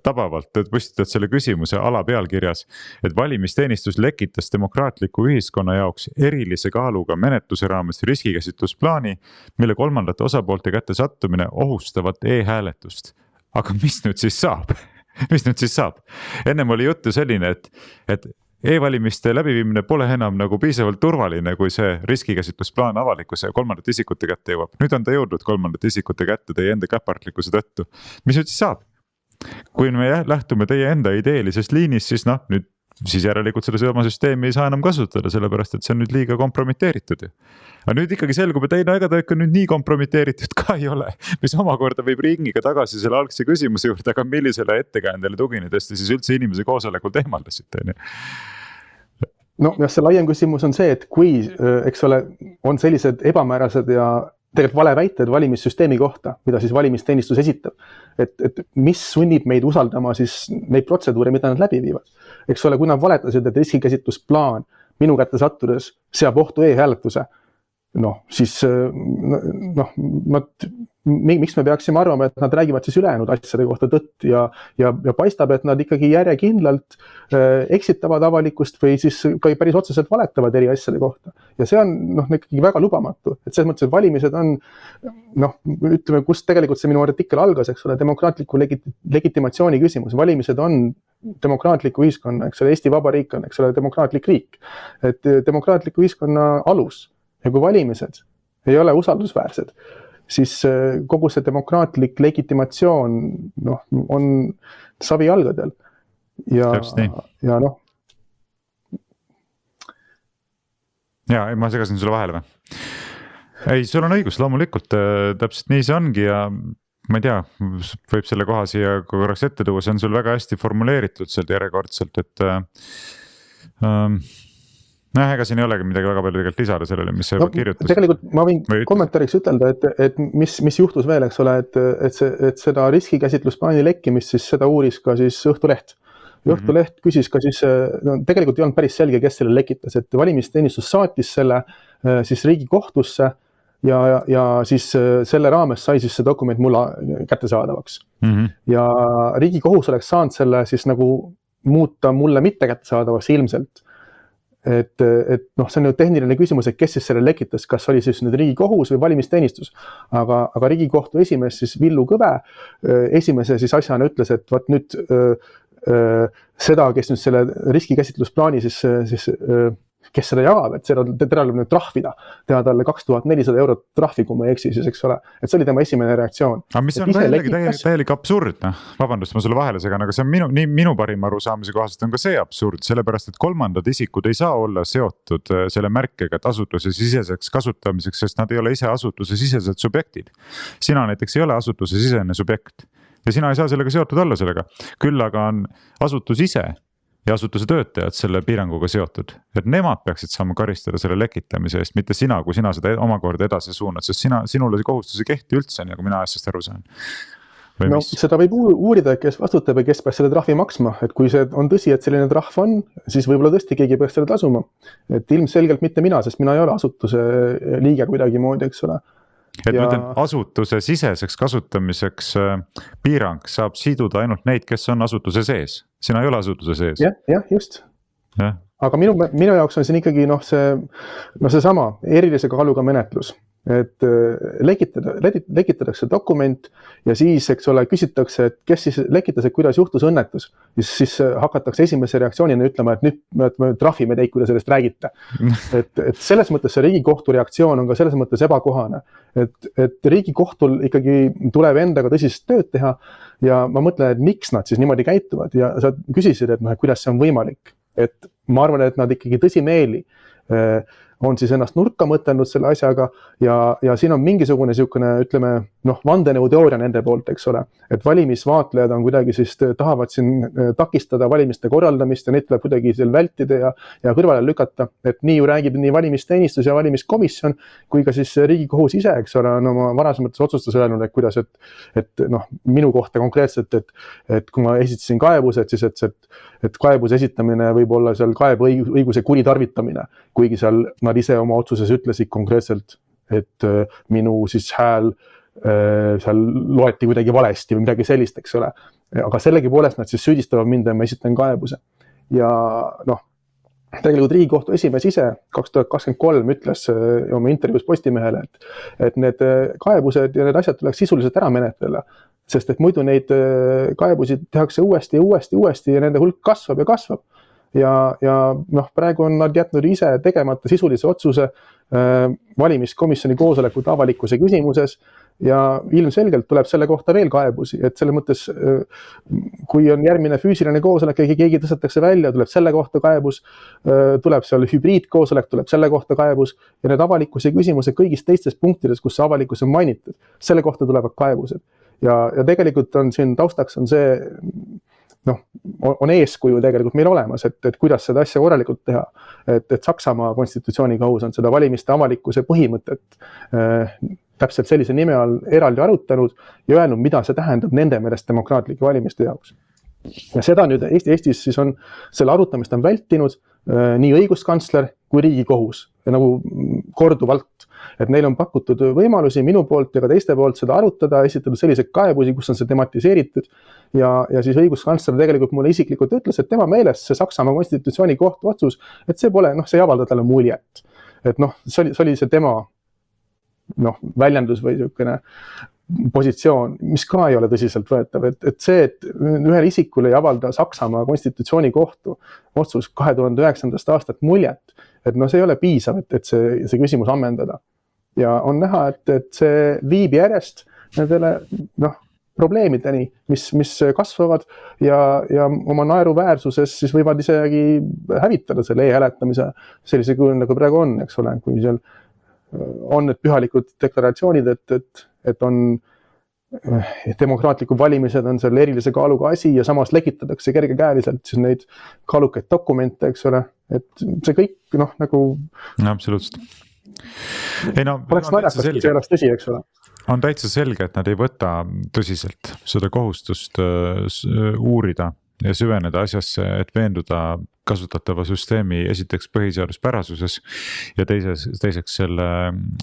tabavalt püstitad selle küsimuse alapealkirjas, et valimisteenistus lekitas demokraatliku ühiskonna jaoks erilise kaaluga menetluse raames riskikäsitlusplaani, mille kolmandate osapoolte kätte sattumine ohustavat e-hääletust. Aga mis nüüd siis saab? Mis nüüd siis saab? Ennem oli juttu selline, et e-valimiste läbiviimine pole enam nagu piisavalt turvaline, kui see riskikäsitlusplaan avalikkuse ja kolmandate isikute kätte jõuab. Nüüd on ta jõudnud kolmandate isikute kätte teie enda käpartlikkuse tõttu. Mis nüüd siis saab? Kui me lähtume teie enda ideelisest liinist, siis noh, nüüd siis järelikult selle oma süsteemi ei saa enam kasutada, sellepärast et see on nüüd liiga kompromiteeritud. Aga nüüd ikkagi selgub, et ei, no ega ta ikka nüüd nii kompromiteeritud ka ei ole, mis omakorda võib ringiga tagasi selle algse küsimuse juurde, aga millisele ettekäändele tuginedes te siis üldse inimese koosolekult eemaldasite? No ja see laiem küsimus on see, et kui, eks ole, on sellised ebamäärased ja tegelikult valeväited valimissüsteemi kohta, mida siis valimisteenistus esitab, et mis sunnib meid usaldama siis neid protseduure, mida nad läbi viivad. Eks ole, kui nad valetasid, et riskikäsitlusplaan minu kätte sattudes seab ohtu e-hääletuse, noh, siis miks me peaksime arvama, et nad räägivad siis ülejäänud asjade kohta tõtt ja paistab, et nad ikkagi järjekindlalt eksitavad avalikkust või siis ka päris otseselt valetavad eri asjade kohta. Ja see on ikkagi väga lubamatu, et selles mõttes, et valimised on, ütleme, kus tegelikult see minu artikkel algas, eks ole, demokraatliku legitimatsiooni küsimus. Valimised on demokraatliku ühiskonna, eks ole, Eesti Vabariik on, eks ole, demokraatlik riik. Et demokraatliku ühiskonna alus. Ja kui valimised ei ole usaldusväärsed, siis kogu see demokraatlik legitimatsioon on savi jalgadel. Ja noh. Ja, ma segasin sulle vahele või? Ei, sul on õigus, loomulikult täpselt nii see ongi ja ma ei tea, võib selle koha siia korraks ette tuua, see on sul väga hästi formuleeritud sealt järjekordselt, et ega siin ei olegi midagi väga palju tegelikult lisada sellele, mis sa juba kirjutas. Tegelikult ma võin kommentaariks ütelda, et mis juhtus veel, eks ole, et seda riskikäsitlusplaani lekkimist siis seda uuris ka siis Õhtuleht. Õhtuleht küsis ka siis, tegelikult ei olnud päris selge, kes selle lekitas, et valimisteenistus saatis selle siis Riigikohtusse ja siis selle raames sai siis see dokument mulle kättesaadavaks. Ja Riigikohus oleks saanud selle siis nagu muuta mulle mitte kättesaadavaks ilmselt. Et see on ju tehniline küsimus, et kes siis selle lekitas, kas oli siis nüüd Riigikohus või valimisteenistus. Aga Riigikohtu esimees siis Villu Kõve esimese siis asjana ütles, et vaat nüüd seda, kes nüüd selle riskikäsitlusplaani siis kes seda jagab, et teda tuleb nüüd trahvida, teha talle 2400 eurot trahvi, kui ma ei eksi siis, eks ole. Et see oli tema esimene reaktsioon. aga mis on täielik absurd, noh, vabandust, ma sulle vahele segan, aga see on minu parima arusaamise kohaselt on ka see absurd, sellepärast et kolmandad isikud ei saa olla seotud selle märkega, et asutuse siseseks kasutamiseks, sest nad ei ole ise asutuse sisesed subjektid. Sina näiteks ei ole asutuse sisene subjekt ja sina ei saa sellega seotud olla sellega. Küll aga on asutus ise ja asutuse töötajad selle piiranguga seotud, et nemad peaksid saama karistada selle lekitamise eest, mitte sina, kui sina seda omakorda edasi suunad, sest sinule see kohustus ei kehti üldse, nagu mina asjast aru saan. No seda võib uurida, kes vastutab ja kes peaks selle trahvi maksma, et kui see on tõsi, et selline trahv on, siis võib-olla tõesti keegi peaks selle tasuma. Et ilmselgelt mitte mina, sest mina ei ole asutuse liige kuidagi moodi, eks ole. Et ma ütlen, asutuse siseseks kasutamiseks piirang saab siduda ainult neid, kes on asutuse sees. Sina ei ole asutuse sees. Jah, just. Aga minu jaoks on siin ikkagi seesama erilise kaaluga menetlus. Et lekitatakse dokument ja siis, eks ole, küsitakse, et kes siis lekitas, et kuidas juhtus õnnetus. Siis hakatakse esimese reaktsioonina ütlema, et nüüd me trahvime teid, kui te sellest räägite. Et selles mõttes see Riigikohtu reaktsioon on ka selles mõttes ebakohane. Et Riigikohtul ikkagi tuleb endaga tõsist tööd teha ja ma mõtlen, et miks nad siis niimoodi käituvad ja sa küsisid, et kuidas see on võimalik. Et ma arvan, et nad ikkagi tõsimeeli on siis ennast nurka mõtelnud selle asjaga ja siin on mingisugune niisugune, ütleme, vandenõuteooria nende poolt, eks ole. Et valimisvaatlejad on kuidagi siis tahavad siin takistada valimiste korraldamist ja neid tuleb kuidagi seal vältida ja kõrvale lükata. Et nii ju räägib nii valimisteenistus ja valimiskomisjon kui ka siis Riigikohus ise, eks ole, on oma varasemates otsustas öelnud, et kuidas, et minu kohta konkreetselt, et kui ma esitasin kaebused, siis et kaebuse esitamine võib olla seal kaebeõiguse kuritarvitamine, kuigi seal nad ise oma otsuses ütlesid konkreetselt, et minu siis hääl seal loeti kuidagi valesti või midagi sellist, eks ole. Aga sellegi poolest nad siis süüdistavad mind ja ma esitan kaebuse. Ja tegelikult Riigikohtu esimees ise 2023 ütles oma intervjuus Postimehele, et need kaebused ja need asjad tuleks sisuliselt ära menetleda, sest et muidu neid kaebusi tehakse uuesti ja nende hulk kasvab ja kasvab. Ja praegu on nad jätnud ise tegemata sisulise otsuse valimiskomisjoni koosolekut avalikkuse küsimuses ja ilmselgelt tuleb selle kohta veel kaebusi, et selle mõttes, kui on järgmine füüsiline koosolek, keegi tõstetakse välja, tuleb selle kohta kaebus, tuleb seal hübriidkoosolek, tuleb selle kohta kaebus ja need avalikkuse küsimused kõigis teistes punktides, kus avalikkus on mainitud, selle kohta tulevad kaebused. Ja tegelikult on siin taustaks on see, on eeskuju tegelikult meil olemas, et kuidas seda asja korralikult teha. Et Saksamaa konstitutsioonikohus on seda valimiste avalikkuse põhimõtet täpselt sellise nime all eraldi arutanud ja öelnud, mida see tähendab nende meelest demokraatlike valimiste jaoks. Ja seda nüüd Eestis siis on, selle arutamist on vältinud nii õiguskantsler kui Riigikohus ja nagu korduvalt, et neil on pakutud võimalusi minu poolt ja ka teiste poolt seda arutada, esitatud selliseid kaebusi, kus on see tematiseeritud ja siis õiguskantsler tegelikult mulle isiklikult ütles, et tema meelest see Saksamaa konstitutsioonikohtu otsus, et see pole, see ei avalda talle muljet. Et see oli see tema väljendus või niisugune positsioon, mis ka ei ole tõsiselt võetav, et see, et ühel isikul ei avalda Saksamaa konstitutsioonikohtu otsus 2009. aastat muljet, et see ei ole piisav, et see küsimus ammendada. Ja on näha, et see viib järjest nendele probleemideni, mis kasvavad ja oma naeruväärsuses siis võivad isegi hävitada selle e-hääletamise sellise kujul, nagu praegu on, eks ole, kui seal on need pühalikud deklaratsioonid, et on demokraatlikud valimised on seal erilise kaaluga asi ja samas lekitatakse kergekäeliselt siis neid kaalukaid dokumente, eks ole, et see kõik nagu... Absoluutselt. Oleks naljakas, kui see oleks tõsi, eks ole. On täitsa selge, et nad ei võta tõsiselt seda kohustust uurida ja süveneda asjasse, et veenduda kasutatava süsteemi esiteks põhiseaduspärasuses ja teiseks selle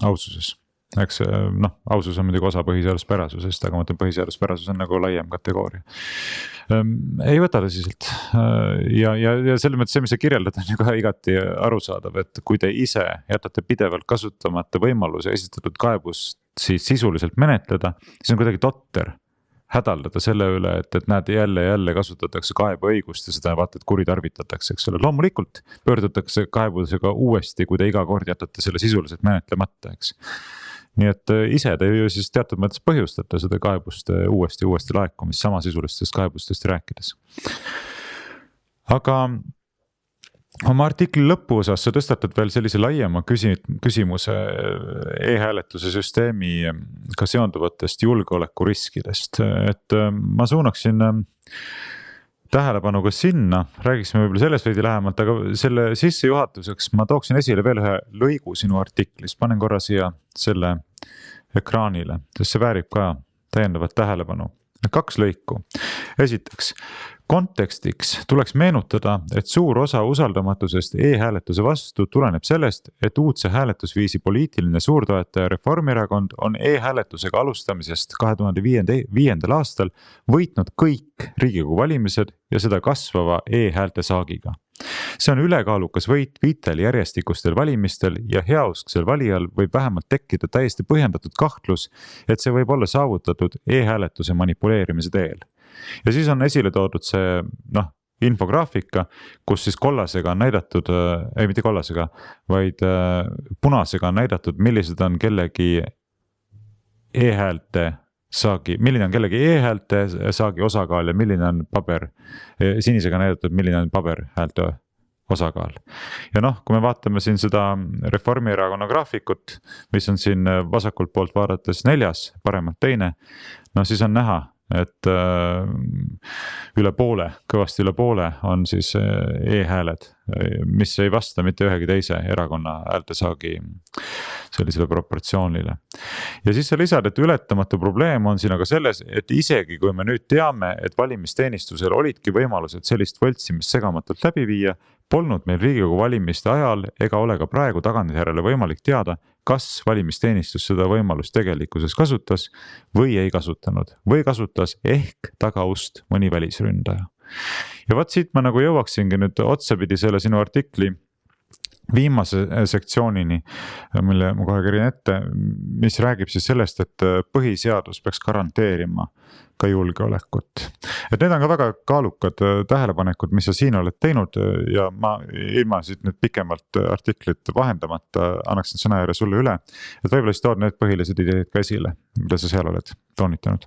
aususes. Eks ausus on muidugi osa põhiseaduspärasusest, aga ma ütlen, põhiseaduspärasus on nagu laiem kategooria. Ei võta tõsiselt ja selle mõttes see, mis sa kirjeldad, on ju ka igati arusaadav, et kui te ise jätate pidevalt kasutamata võimaluse esitatud kaebust siis sisuliselt menetleda, siis on kuidagi totter hädaldada selle üle, et näed jälle kasutatakse kaebeõigust ja seda vaata, et kuritarvitatakse, eks ole. Loomulikult pöördutakse kaebusega uuesti, kui te iga kord jätate selle sisuliselt menetlemata, eks. Nii et ise te ju siis teatud mõttes põhjustate seda kaebust uuesti laekumist samasisulistest kaebustest rääkides. Aga oma artikli lõpuosas sa tõstatad veel sellise laiema küsimuse e-hääletuse süsteemiga seonduvatest julgeolekuriskidest, et ma suunaksin tähelepanu ka sinna, räägiksime võib-olla sellest veidi lähemalt, aga selle sissejuhatuseks ma tooksin esile veel ühe lõigu sinu artiklis, panen korra siia selle ekraanile, sest see väärib ka täiendavat tähelepanu. 2 lõiku. Esiteks, kontekstiks tuleks meenutada, et suur osa usaldamatusest e-hääletuse vastu tuleneb sellest, et uudse hääletusviisi poliitiline suurtoetaja Reformierakond on e-hääletusega alustamisest 2005. aastal võitnud kõik Riigikogu valimised ja seda kasvava e-häälte saagiga. See on ülekaalukas võit viitel järjestikustel valimistel ja heausksel valijal võib vähemalt tekkida täiesti põhjendatud kahtlus, et see võib olla saavutatud e-hääletuse manipuleerimise teel. Ja siis on esile toodud see infograafika, kus siis kollasega on näidatud, mitte kollasega, vaid punasega on näidatud, millised on kellegi e-häälte saagi, milline on kellegi e-häälte saagi osakaal ja milline on sinisega näidatud, milline on paberhäälte osakaal. Ja kui me vaatame siin seda Reformierakonna graafikut, mis on siin vasakult poolt vaadates 4, paremalt 2, siis on näha, et kõvasti üle poole on siis e-hääled, mis ei vasta mitte ühegi teise erakonna häältesaagi sellisele proportsioonile. Ja siis sa lisad, et ületamatu probleem on siin aga selles, et isegi kui me nüüd teame, et valimisteenistusel olidki võimalused sellist võltsimist segamatult läbi viia, polnud meil Riigikogu valimiste ajal ega ole ka praegu tagantjärele võimalik teada, kas valimisteenistus seda võimalust tegelikkuses kasutas või ei kasutanud või kasutas ehk tagaust mõni välisründaja. Ja vaat siit ma jõuaksingi nüüd otsapidi selle sinu artikli viimase sektsioonini, mille ma kohe kärin ette, mis räägib siis sellest, et põhiseadus peaks garanteerima ka julgeolekut. Et need on ka väga kaalukad tähelepanekud, mis sa siin oled teinud ja ma ilma siit nüüd pikemalt artiklit vahendamata annaksin sõnajärje sulle üle, et võib-olla siis tood need põhilised ideed ka esile, mida sa seal oled toonitanud.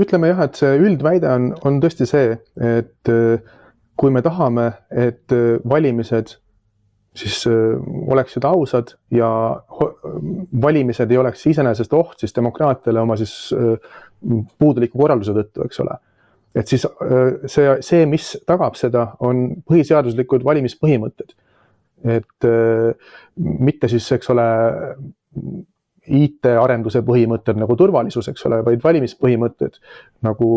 Ütleme jah, et see üldväide on tõesti see, et kui me tahame, et valimised siis oleksid ausad ja valimised ei oleks iseenesest oht siis demokraatiale oma siis puuduliku korralduse tõttu, eks ole. Et siis see, mis tagab seda, on põhiseaduslikud valimispõhimõtted. Et mitte siis, eks ole, IT-arenduse põhimõtted nagu turvalisus, eks ole, vaid valimispõhimõtted nagu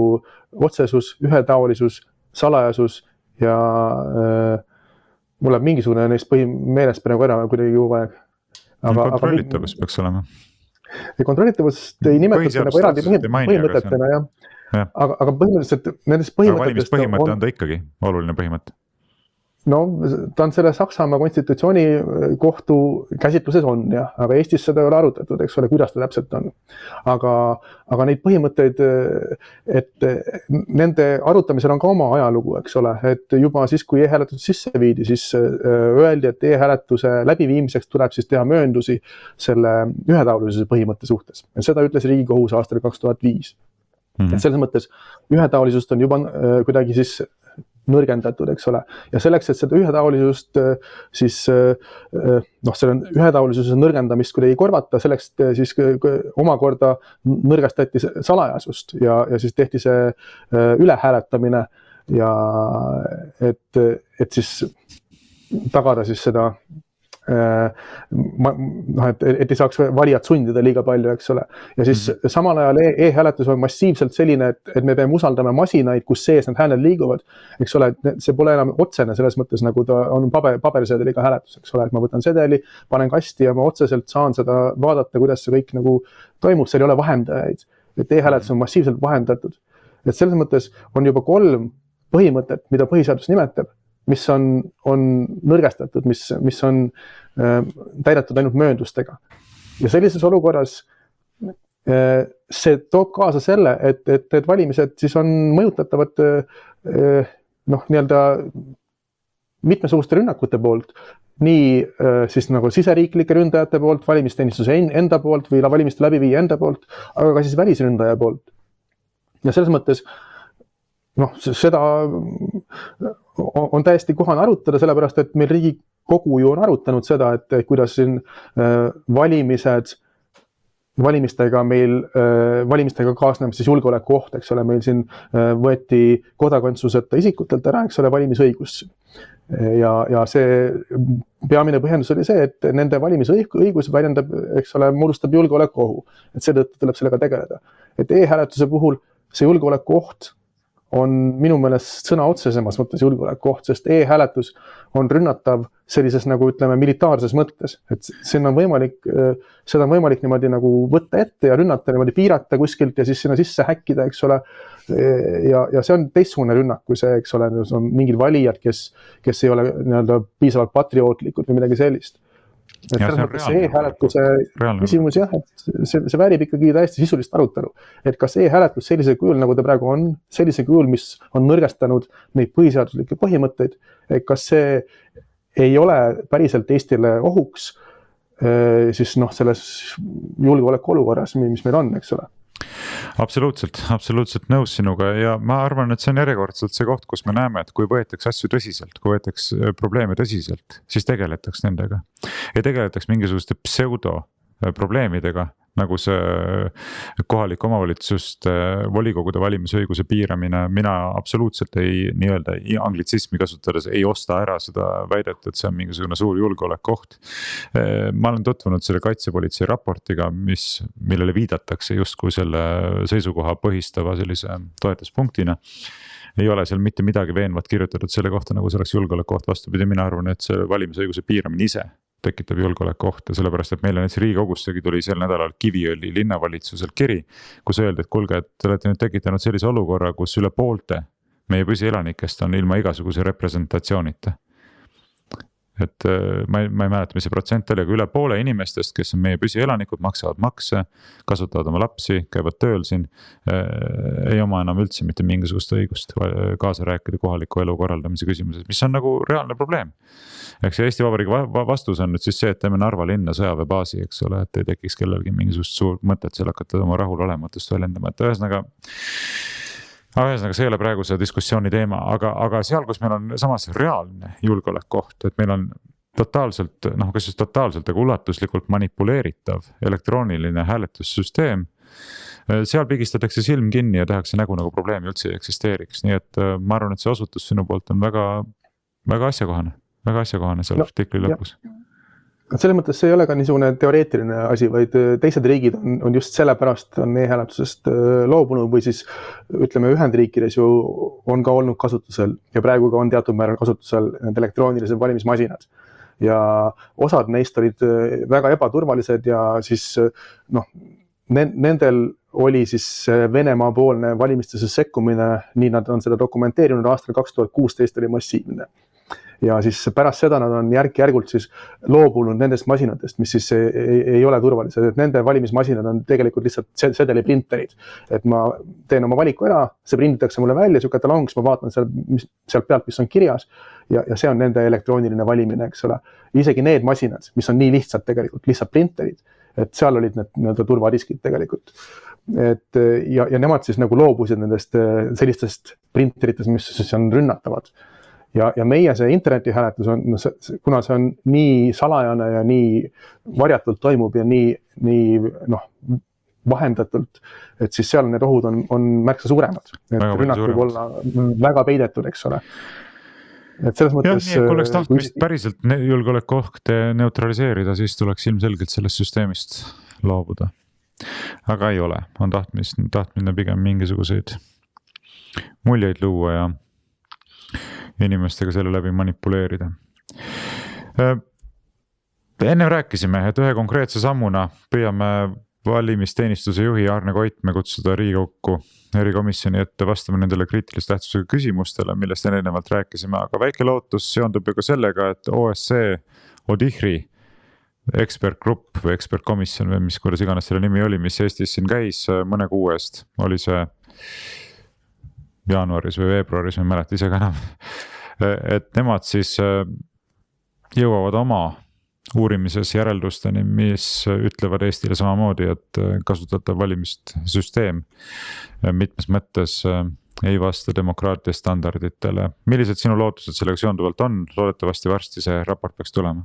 otsesus, ühetaolisus, salajasus ja mulle mingisugune neist meelest praegu ära kuidagi kogu aeg. Kontrollitavus peaks olema. Kontrollitavust ei nimetatud nagu eraldi põhimõtetena, jah. Aga põhimõtteliselt nendest põhimõtetest... Valimispõhimõte on ta ikkagi oluline põhimõte. Ta on selle Saksamaa konstitutsiooni kohtu käsitluses on, jah, aga Eestis seda ei ole arutatud, eks ole, kuidas ta täpselt on. Aga neid põhimõtteid, et nende arutamisel on ka oma ajalugu, eks ole, et juba siis, kui e-hääletus sisse viidi, siis öeldi, et e-hääletuse läbiviimiseks tuleb siis teha mööndusi selle ühetaolisuse põhimõtte suhtes. Seda ütles Riigikohus aastal 2005. Et selles mõttes ühetaolisust on juba kuidagi siis nõrgendatud, eks ole. Ja selleks, et seda ühetaolisust siis, selle ühetaolisuse nõrgendamist kuidagi korvata, selleks siis omakorda nõrgestati salajasust ja siis tehti see ülehääletamine ja et siis tagada siis seda et ei saaks valijad sundida liiga palju, eks ole. Ja siis samal ajal e-hääletus on massiivselt selline, et me peame usaldama masinaid, kus sees need hääled liiguvad, eks ole, et see pole enam otsene selles mõttes, nagu ta on pabersedeliga hääletus, eks ole, et ma võtan sedeli, panen kasti ja ma otseselt saan seda vaadata, kuidas see kõik nagu toimub, seal ei ole vahendajaid, et e-hääletus on massiivselt vahendatud. Et selles mõttes on juba 3 põhimõtet, mida põhiseadus nimetab, mis on nõrgestatud, mis on täidetud ainult mööndustega. Ja sellises olukorras see toob kaasa selle, et valimised siis on mõjutatavad nii-öelda mitmesuguste rünnakute poolt, nii siis nagu siseriiklike ründajate poolt, valimisteenistuse enda poolt või valimiste läbiviija enda poolt, aga ka siis välisründaja poolt. Ja selles mõttes seda on täiesti kohane arutada, sellepärast et meil Riigikogu ju on arutanud seda, et kuidas siin valimistega kaasneb siis julgeoleku oht, eks ole, meil siin võeti kodakondsuseta isikutelt ära, eks ole, valimisõigus. Ja see peamine põhjendus oli see, et nende valimisõigus väljendab, eks ole, moodustab julgeoleku ohu, et seetõttu tuleb sellega tegeleda. Et e-hääletuse puhul see julgeoleku oht on minu meelest sõna otsesemas mõttes julgeoleku oht, sest e-hääletus on rünnatav sellises nagu ütleme militaarses mõttes, et seda on võimalik niimoodi nagu võtta ette ja rünnata, niimoodi piirata kuskilt ja siis sinna sisse häkkida, eks ole. Ja see on teistsugune rünnak, kui see, eks ole, on mingid valijad, kes ei ole nii-öelda piisavalt patriootlikud või midagi sellist. Et see e-hääletuse küsimus jah, et see väärib ikkagi täiesti sisulist arutelu, et kas e-hääletus sellise kujul, nagu ta praegu on, sellise kujul, mis on nõrgestanud neid põhiseaduslikke põhimõtteid, kas see ei ole päriselt Eestile ohuks siis selles julgeoleku olukorras, mis meil on, eks ole. Absoluutselt nõus sinuga ja ma arvan, et see on järjekordselt see koht, kus me näeme, et kui võetakse asju tõsiselt, kui võetakse probleeme tõsiselt, siis tegeletaks nendega. Ei tegeletaks mingisuguste pseudo probleemidega, nagu see kohalik omavalitsuste volikogude valimisõiguse piiramine. Mina absoluutselt ei nii-öelda anglitsismi kasutades ei osta ära seda väidet, et see on mingisugune suur julgeolekuoht. Ma olen tutvunud selle kaitsepolitsei raportiga, millele viidatakse justkui selle seisukoha põhistava sellise toetuspunktina. Ei ole seal mitte midagi veenvat kirjutatud selle kohta, nagu see oleks julgeolekuoht. Vastupidi, mina arvan, et see valimisõiguse piiramine ise tekitab julgeolekuohte, sellepärast et meile näiteks Riigikogustegi tuli sel nädalal Kiviõli linnavalitsuselt kiri, kus öeldi, et kuulge, et te olete nüüd tekitanud sellise olukorra, kus üle poolte meie püsielanikest on ilma igasuguse representatsioonita. Et ma ei mäleta, mis see protsent oli, aga üle poole inimestest, kes on meie püsielanikud, maksavad makse, kasutavad oma lapsi, käivad tööl siin, ei oma enam üldse mitte mingisugust õigust kaasa rääkida kohaliku elu korraldamise küsimuses, mis on nagu reaalne probleem. Eks Eesti Vabariigi vastus on nüüd siis see, et teeme Narva linna sõjaväebaasi, eks ole, et ei tekiks kellelgi mingisugust suurt mõtet seal hakata oma rahulolematust väljendama, et ühesõnaga see ei ole praegu see diskussiooni teema, aga seal, kus meil on samas reaalne julgeolekuoht, et meil on totaalselt, kas just totaalselt, aga ulatuslikult manipuleeritav elektrooniline hääletussüsteem, seal pigistatakse silm kinni ja tehakse nägu nagu probleemi üldse ei eksisteeriks. Nii et ma arvan, et see osutus sinu poolt on väga asjakohane seal artikli lõpus. Selles mõttes see ei ole ka niisugune teoreetiline asi, vaid teised riigid on just sellepärast on e-hääletusest loobunud või siis ütleme Ühendriikides ju on ka olnud kasutusel ja praegu ka on teatud määral kasutusel need elektroonilised valimismasinad. Ja osad neist olid väga ebaturvalised ja siis nendel oli siis Venemaa poolne valimistesse sekkumine, nii nad on seda dokumenteerinud aastal 2016 oli massiivne. Ja siis pärast seda nad on järk-järgult siis loobunud nendest masinatest, mis siis ei ole turvalised, et nende valimismasinad on tegelikult lihtsalt sedeli printerid. Et ma teen oma valiku ära, see prinditakse mulle välja, siuke talong, ma vaatan sealt pealt, mis on kirjas ja see on nende elektrooniline valimine, eks ole. Isegi need masinad, mis on nii lihtsalt tegelikult, lihtsalt printerid, et seal olid need turvariskid tegelikult. Ja nemad siis nagu loobusid nendest sellistest printeritest, mis siis on rünnatavad. Ja meie see internetihääletus on, kuna see on nii salajane ja nii varjatult toimub ja nii vahendatult, et siis seal need ohud on märksa suuremad. Et rünnak võib olla väga peidetud, eks ole. Et selles mõttes... Ja, kui oleks tahtmist päriselt julgeolekuohte neutraliseerida, siis tuleks ilmselgelt sellest süsteemist loobuda. Aga ei ole, on tahtmine pigem mingisuguseid muljeid luua ja inimestega selle läbi manipuleerida. Enne rääkisime, et ühe konkreetse sammuna püüame valimisteenistuse juhi Arne Koitmäe kutsuda Riigikokku erikomisjoni ette vastama nendele kriitilise tähtsusega küsimustele, millest erinevalt rääkisime, aga väike lootus seondub ju ka sellega, et OSCE ODIHR-i ekspertgrupp või ekspertkomisjon või kuidas iganes selle nimi oli, mis Eestis siin käis mõne kuu eest, oli see jaanuaris või veebruaris, ma ei mäleta ise ka enam. Et nemad siis jõuavad oma uurimises järeldusteni, mis ütlevad Eestile samamoodi, et kasutatav valimissüsteem mitmes mõttes ei vasta demokraatia standarditele. Millised sinu lootused sellega seonduvalt on? Loodetavasti varsti see raport peaks tulema.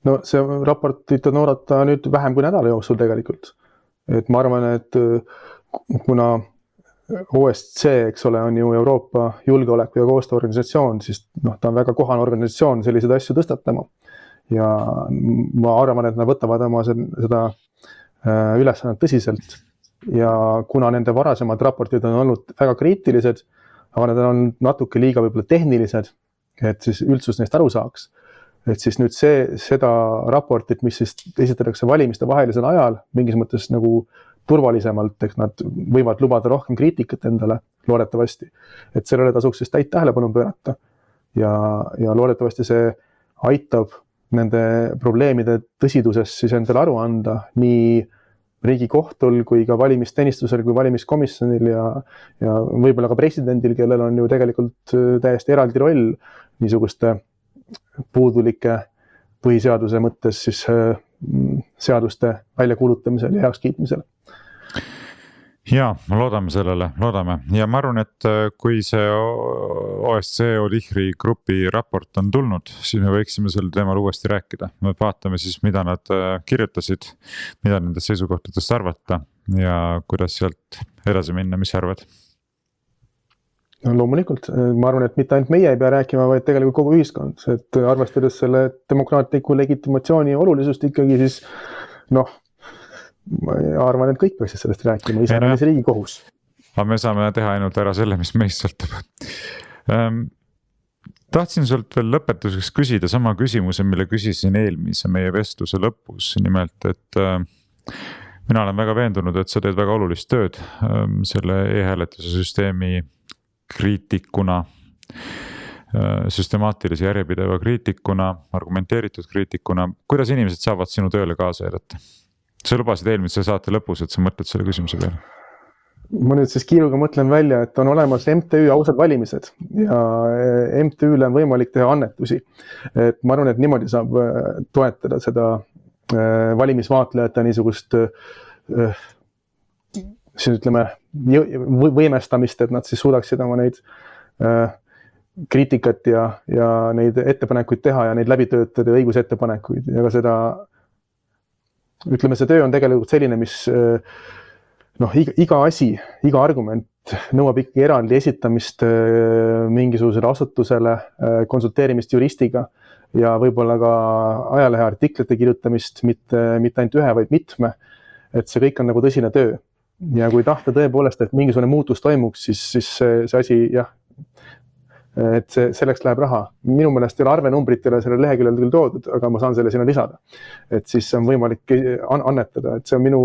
No see raportit on oodata nüüd vähem kui nädala jooksul tegelikult. Et ma arvan, et kuna OSCE, eks ole, on ju Euroopa julgeoleku ja koostööorganisatsioon, siis ta on väga kohane organisatsioon selliseid asju tõstatama. Ja ma arvan, et nad võtavad oma seda ülesannet tõsiselt. Ja kuna nende varasemad raportid on olnud väga kriitilised, aga need on natuke liiga võib-olla tehnilised, et siis üldsus neist aru saaks. Et siis nüüd seda raportit, mis siis esitatakse valimiste vahelisel ajal, mingis mõttes nagu turvalisemalt, ehk nad võivad lubada rohkem kriitikat endale, loodetavasti. Et sellele tasuks siis täit tähelepanu pöörata. Ja loodetavasti see aitab nende probleemide tõsiduses siis endale aru anda nii Riigikohtul kui ka valimisteenistusel kui valimiskomisjonil ja võib-olla ka presidendil, kellel on ju tegelikult täiesti eraldi roll niisuguste puudulike põhiseaduse mõttes siis seaduste väljakuulutamisel ja heakskiitmisel. Ja, loodame sellele, loodame. Ja ma arvan, et kui see OSCE ODIHR-i grupi raport on tulnud, siis me võiksime selle teemal uuesti rääkida. Me vaatame siis, mida nad kirjutasid, mida nende seisukohtadest arvata ja kuidas sealt edasi minna, mis arvad? No, loomulikult, ma arvan, et mitte ainult meie ei pea rääkima, vaid tegelikult kogu ühiskond, et arvestades selle demokraatliku legitimatsiooni olulisust ikkagi siis ma arvan, et kõik peaksid sellest rääkima, iseenesest Riigikohus. Aga me saame teha ainult ära selle, mis meist sõltub. Tahtsin sult veel lõpetuseks küsida sama küsimuse, mille küsisin eelmise meie vestluse lõpus. Nimelt, et mina olen väga veendunud, et sa teed väga olulist tööd selle e-hääletuse süsteemi kriitikuna, süstemaatilise järjepideva kriitikuna, argumenteeritud kriitikuna. Kuidas inimesed saavad sinu tööle kaasa aidata? Sa lubasid eelmise saate lõpus, et sa mõtled selle küsimuse peale. Ma nüüd siis kiiruga mõtlen välja, et on olemas MTÜ ausad valimised ja MTÜ-le on võimalik teha annetusi. Et ma arvan, et niimoodi saab toetada seda valimisvaatlejate niisugust siis ütleme võimestamist, et nad siis suudaksid oma neid kriitikat ja neid ettepanekuid teha ja neid läbi töötada ja õigusettepanekuid ja ka seda ütleme, see töö on tegelikult selline, mis iga asi, iga argument nõuab ikkagi eraldi esitamist mingisugusele asutusele, konsulteerimist juristiga ja võib-olla ka ajalehe artiklite kirjutamist, mitte ainult ühe, vaid mitme. Et see kõik on nagu tõsine töö. Ja kui tahta tõepoolest, et mingisugune muutus toimuks, siis see asi, jah, et selleks läheb raha. Minu meelest ei ole arvenumbrit ei ole selle leheküljel küll toodud, aga ma saan selle sinna lisada. Et siis on võimalik annetada, et see on minu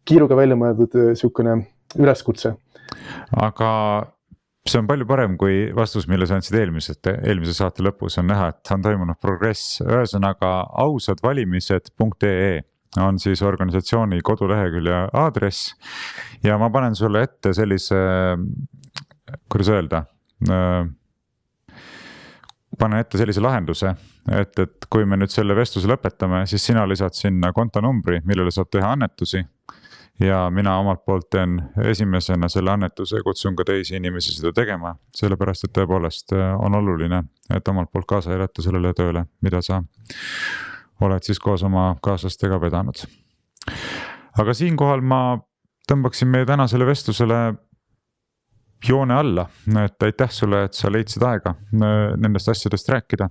kiiruga välja mõeldud niisugune üleskutse. Aga see on palju parem kui vastus, mille sa andsid eelmise saate lõpus on näha, et on toimunud progress. Ühesõnaga ausadvalimised.ee on siis organisatsiooni kodulehekülje aadress ja ma panen sulle ette sellise, kuidas öelda, panen ette sellise lahenduse, et kui me nüüd selle vestluse lõpetame, siis sina lisad sinna kontonumbri, millele saab teha annetusi ja mina omalt poolt teen esimesena selle annetuse, kutsun ka teisi inimesi seda tegema, sellepärast, et tõepoolest on oluline, et omalt poolt kaasa aidata sellele tööle, mida sa oled siis koos oma kaaslastega vedanud. Aga siinkohal ma tõmbaksin meie tänasele vestlusele joone alla, et aitäh sulle, et sa leidsid aega nendest asjadest rääkida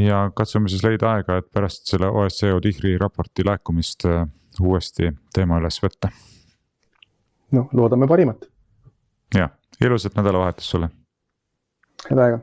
ja katsume siis leida aega, et pärast selle OSCE ODIHR-i raporti laekumist uuesti teema üles võtta. Loodame parimat. Ja, ilusat nädalavahetust sulle. Head aega.